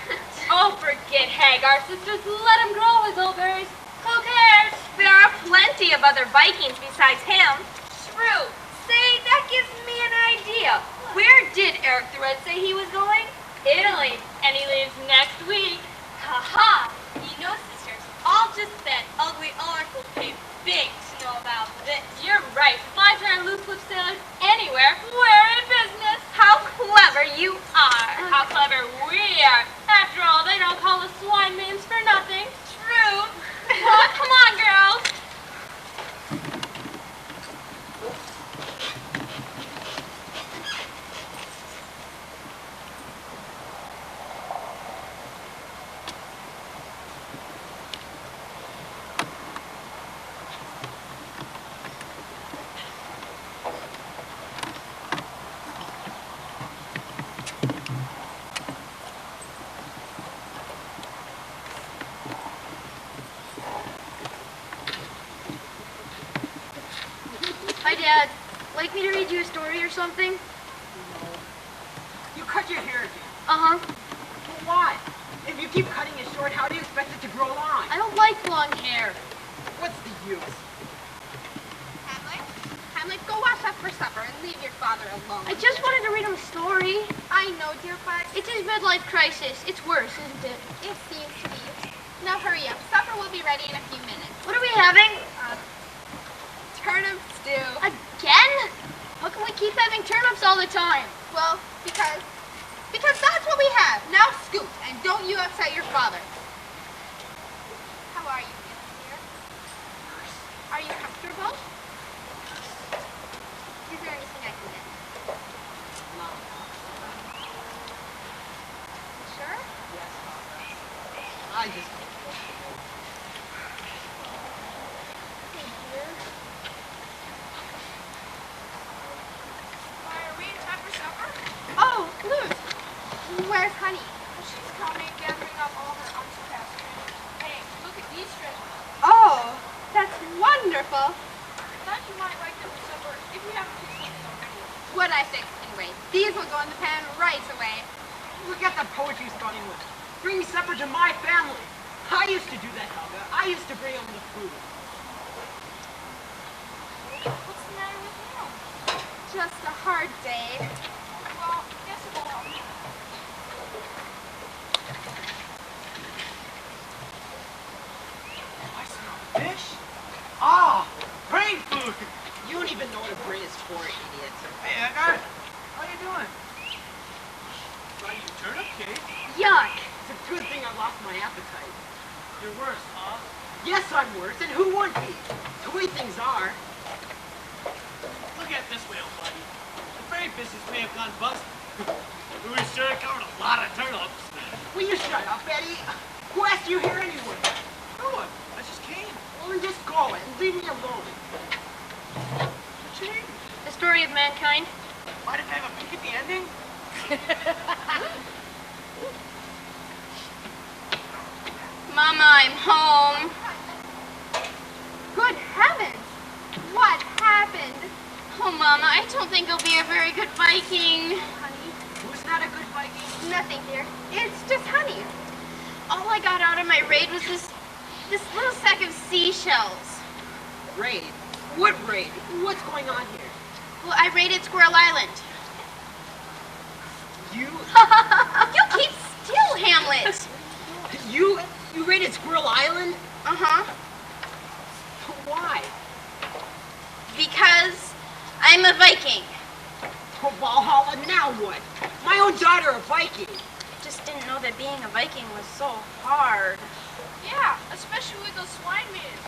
Oh, forget Hagar, sisters. Let him grow his old berries. Who cares? There are plenty of other Vikings besides him. True. Say, that gives me an idea. Where did Eric the Red say he was going? Italy. And he leaves next week. Ha-ha. You know, sisters, I'll just bet ugly Oracle paid big to know about this. You're right. Flies are loose-lipped sailors anywhere. We're in business. How clever you are. How clever we are. After all, they don't call us swine names for nothing. True. Come on, girls. Hi, Dad. Like me to read you a story or something? You cut your hair again. Uh-huh. Well, why? If you keep cutting it short, how do you expect it to grow long? I don't like long hair. What's the use? Hamlet, go wash up for supper and leave your father alone. I just wanted to read him a story. I know, dear, but It's his midlife crisis. It's worse, isn't it? it seems to be. Now hurry up. Supper will be ready in a few minutes. What are we having? Turnip stew. Again? How can we keep having turnips all the time? Well, because that's what we have. Now scoot, and don't you upset your father. How are you, dear? Are you comfortable? Is there anything I can get? No. Sure? Yes. I just... Hey, dear. Why, are we in time for supper? Oh, Luz. Where's Honey? She's coming, gathering up all her unsurpassed treasures. Hey, look at these treasures. Oh, that's wonderful. Thought you might like them for supper if you haven't cooked something already. What I fix anyway. These will go in the pan right away. Forget the poetry starting with. Bring supper to my family. I used to do that, Helga. I used to bring them the food. What's the matter with you? Just a hard day. Well, guess it won't help. I smell fish. Ah, brain food. You don't even know what a brain is for, idiots. Hey, Hagar. How you doing? Got you turnip cake? Yuck. It's a good thing I lost my appetite. You're worse, huh? Yes, I'm worse, and who wouldn't be? The way things are. Look at this way, old buddy. The fairy business may have gone bust. We sure covered a lot of turnips. Will you shut up, Betty? Who asked you here anyway? No one. I just came. Well, then just go and leave me alone. What you need? The story of mankind. Might have a peek at the ending? Mama, I'm home. Good heavens! What happened? Oh, Mama, I don't think I'll be a very good Viking. Honey, Who's not a good Viking? nothing, dear. It's just honey. All I got out of my raid was this little sack of seashells. Raid? What raid? What's going on here? Well, I raided Squirrel Island. You You keep still, Hamlet. you raided Squirrel Island? Uh-huh. Why? Because I'm a Viking. Oh, Valhalla, now what? My own daughter a Viking. Just didn't know that being a Viking was so hard. Yeah, especially with those swine maidens.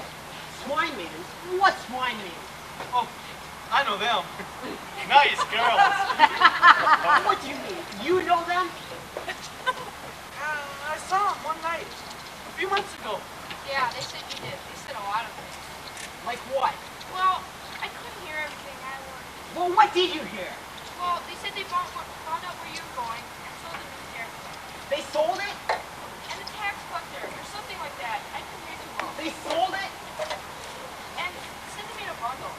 Swine maidens? What swine maidens? Oh, I know them. Nice girls. What do you mean? You know them? I saw them one night. A few months ago. Yeah, they said you did. They said a lot of things. Like what? Well, I couldn't hear everything I wanted. Well, what did you hear? Well, they said they found out where you were going and sold them in there. They sold it? And the tax collector, or something like that. I couldn't hear too well. They sold it? And said they made a bundle.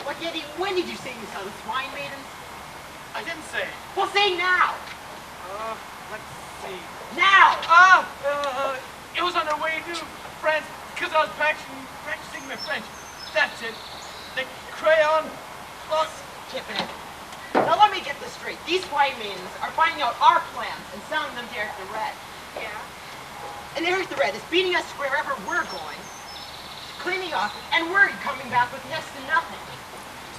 What did when did you say you saw the swine maidens? I didn't say. Well, say now. Let's see. Now! It was on our way to France because I was practicing my French. That's it. The crayon. Well, Kipping it. Now let me get this straight. These swine maidens are finding out our plans and selling them to Eric the Red. Yeah. And Eric the Red is beating us wherever we're going, cleaning up, and we're coming back with next to nothing.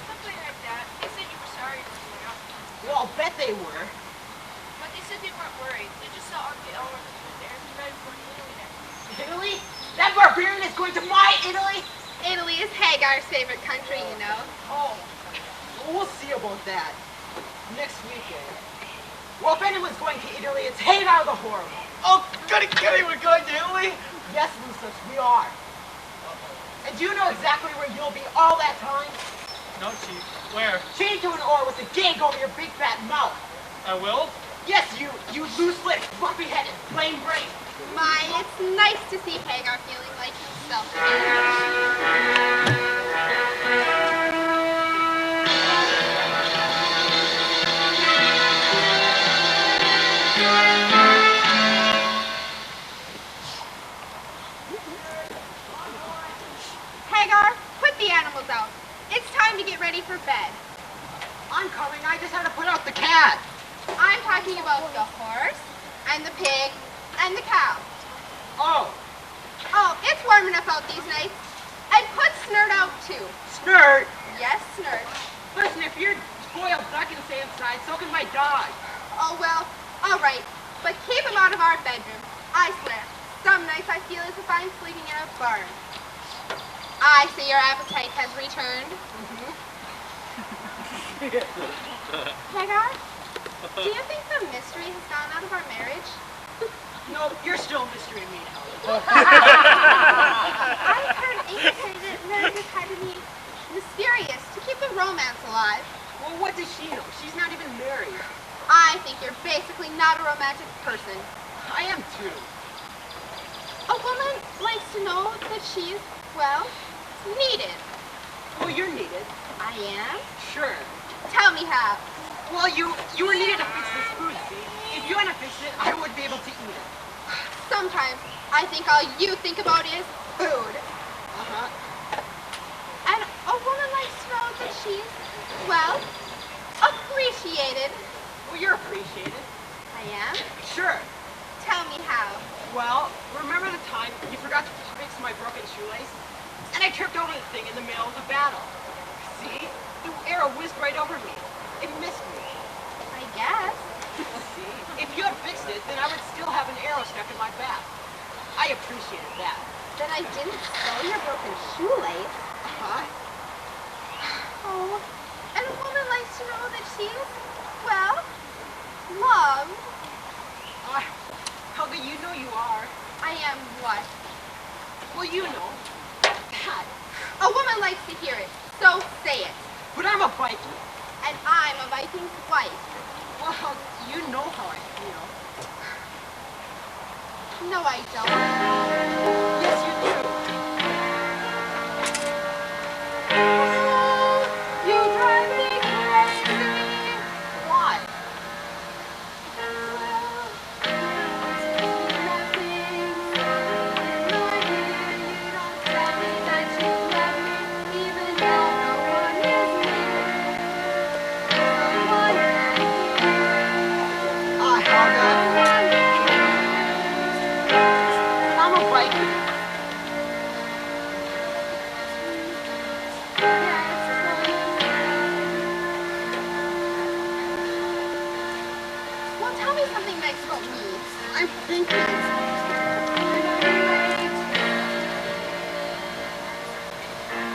Something like that. They said you were sorry for doing it. Well, I'll bet they were. But they said they weren't worried. They just saw Uncle Elmer with Eric the Red going to Italy next. Italy? That barbarian is going to my Italy? Italy is Hagar's favorite country, you know. Oh, we'll see about that. Next weekend. Well, if anyone's going to Italy, it's Hagar the Horrible. oh, goody, we're going to Italy? Yes, Lucius, we are. And do you know exactly where you'll be all that time? No, Chief. Where? Chained to an oar with a gag over your big fat mouth. I will? Yes, you loose-lipped, bumpy-headed, plain brain. My, it's nice to see Hagar feeling like himself again. Hagar, put the animals out. It's time to get ready for bed. I'm coming. I just had to put out the cat. I'm talking about the horse, and the pig, and the cow. Oh, Oh, it's warm enough out these nights. And put Snert out too. Snert. Yes, Snert. Listen, if your spoiled duck can stay inside, so can my dog. Oh, well, all right. But keep him out of our bedroom. I swear, some nights I feel as if I'm sleeping in a barn. I see your appetite has returned. Hagar, do you think the mystery has gone out of our marriage? No, you're still a mystery to me, Helen. I've heard Amy say that marriage has had to be mysterious to keep the romance alive. Well, what does she know? She's not even married. I think you're basically not a romantic person. I am too. A woman likes to know that she's, well, needed. Well, you're needed. I am? Sure. Tell me how. Well, you were needed to fix this food, see? If you hadn't fixed it, I wouldn't be able to eat it. Sometimes I think all you think about is food. Uh-huh. And a woman likes to know that she's, well, appreciated. Well, you're appreciated. I am? Sure. Tell me how. Well, remember the time you forgot to fix my broken shoelace? And I tripped over the thing in the middle of the battle. See? The arrow whizzed right over me. It missed me. I guess. See? If you had fixed it, then I would still have an arrow stuck in my back. I appreciated that. That I didn't sew your broken shoelace. Uh-huh. Oh, and a woman likes to know that she's, well, loved. Helga, you know you are. I am what? Well, you know. That. A woman likes to hear it, so say it. But I'm a Viking. And I'm a Viking's wife. Well, you know how I feel. No, I don't. Yes, you do. You drive me crazy. Why? I'm a Viking. Well, tell me something nice about me. I'm thinking.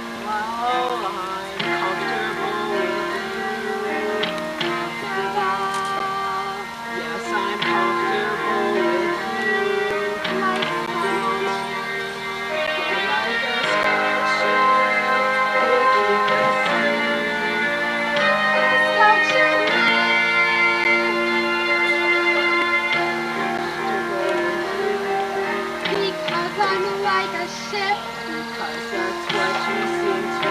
Well, I'm comfortable with you. Yes, I'm comfortable with you. Like a sculpture, we'll keep us because I'm like a ship. because that's what you seem to know.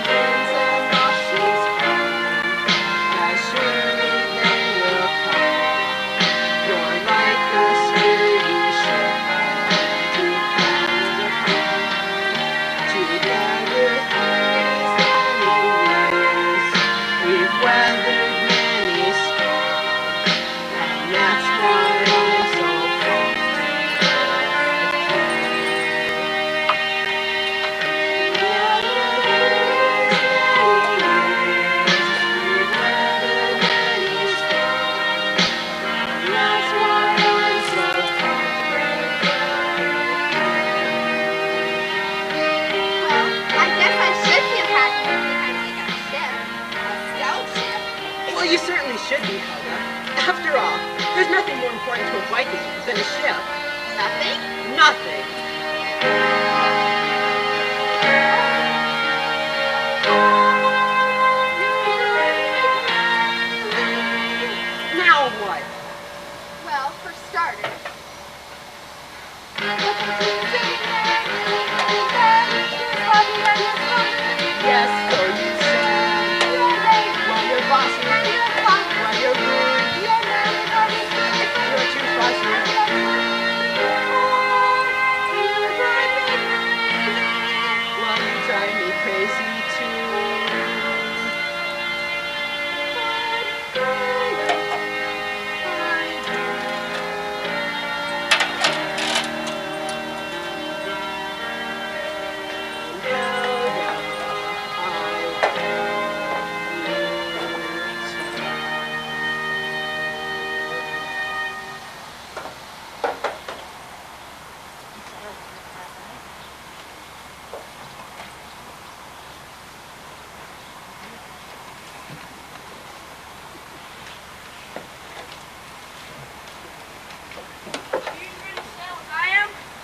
Winds and oceans come, as surely they will come. You're like a sturdy ship, together these many years. We've weathered many storms, and that's why I'm so Well, I guess I should feel happy because I'm like a ship. A scout ship. Well, you certainly should be, Helga. After all, there's nothing more important to a Viking than a ship. Nothing? Nothing. Now what? Well, for starters. Yes, so you said. Well, you're bossy. Well, you're rude. You're too fussy.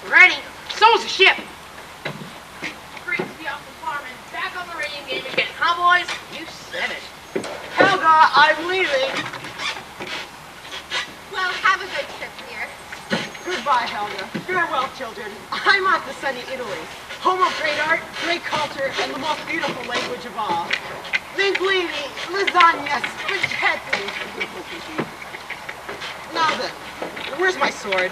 Ready. So's the ship. Great to be off the farm and back on the radio game again, huh, boys? You said it. Helga, I'm leaving. Well, have a good trip, dear. Goodbye, Helga. Farewell, children. I'm off to sunny Italy, home of great art, great culture, and the most beautiful language of all. Linguini, lasagna, spaghetti. Now then, where's my sword?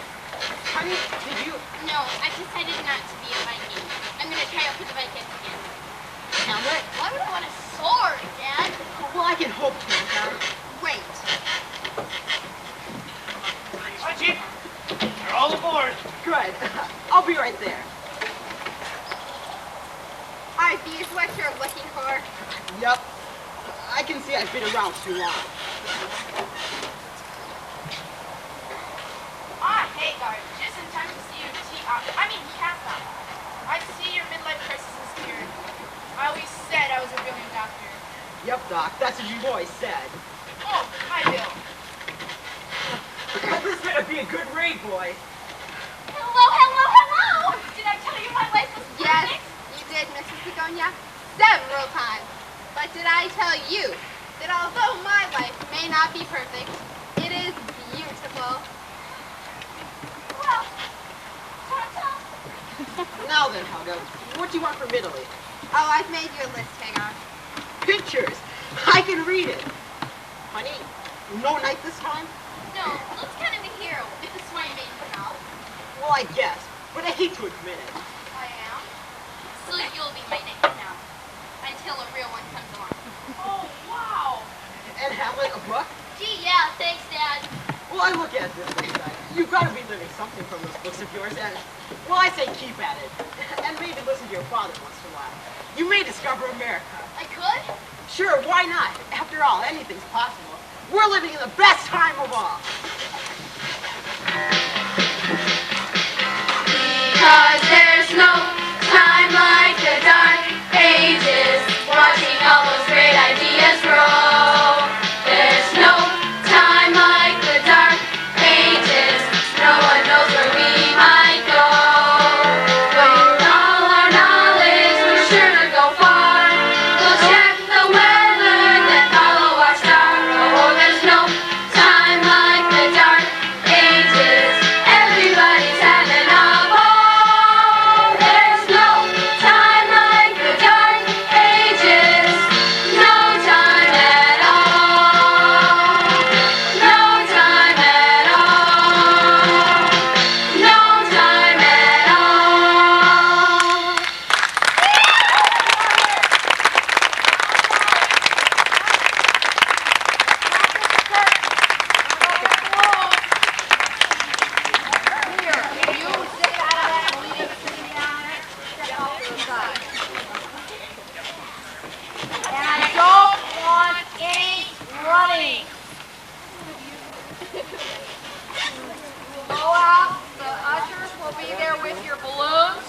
Honey, did you... No, I decided not to be a Viking. I'm going to try out for the Vikings again. Hamlet? Why would I want a sword, Dad? Well, I can hope to, Hamlet. Wait. Hi, Chief. You're all aboard. Good. I'll be right there. Are these what you're looking for? Yep. I can see I've been around too long. Ah, Hagar, just in time to see you cast out. I see your midlife crisis is here. I always said I was a brilliant doctor. Yep, Doc. That's what you've always said. Oh, hi, Bill. This better be a good raid, boy. Hello! Did I tell you my life was Yes, perfect? you did, Mrs. Begonia. Several times. But did I tell you that although my life may not be perfect, it is beautiful? Well, ta-ta. Now then, Helga, what do you want from Italy? Oh, I've made you a list, Hagar. Pictures. I can read it. Honey, no night this time? No, Luke's kind of a hero if the swine made him out. Well, I guess, but I hate to admit it. I am. So you'll be my knight now. Until a real one comes along. Oh, wow. And Hamlet, a book? Gee, yeah, thanks, Dad. Well, I look at it this way, Dad. You've got to be living something from those books of yours, and, well, I say keep at it. And maybe listen to your father once in a while. You may discover America. I could? Sure, why not? After all, anything's possible. We're living in the best time of all. Because there's no time like the dark ages, watching all those great ideas grow. There's no time like the dark ages, no one knows where we might go. With all our knowledge, we're sure to go far. We'll check the weather, then follow our star. Oh, there's no time like the dark ages, everybody's having a ball. There's no time like the dark ages, no time at all. No time at all. No time at all. I don't want any running. Go out. The ushers will be there with your balloons.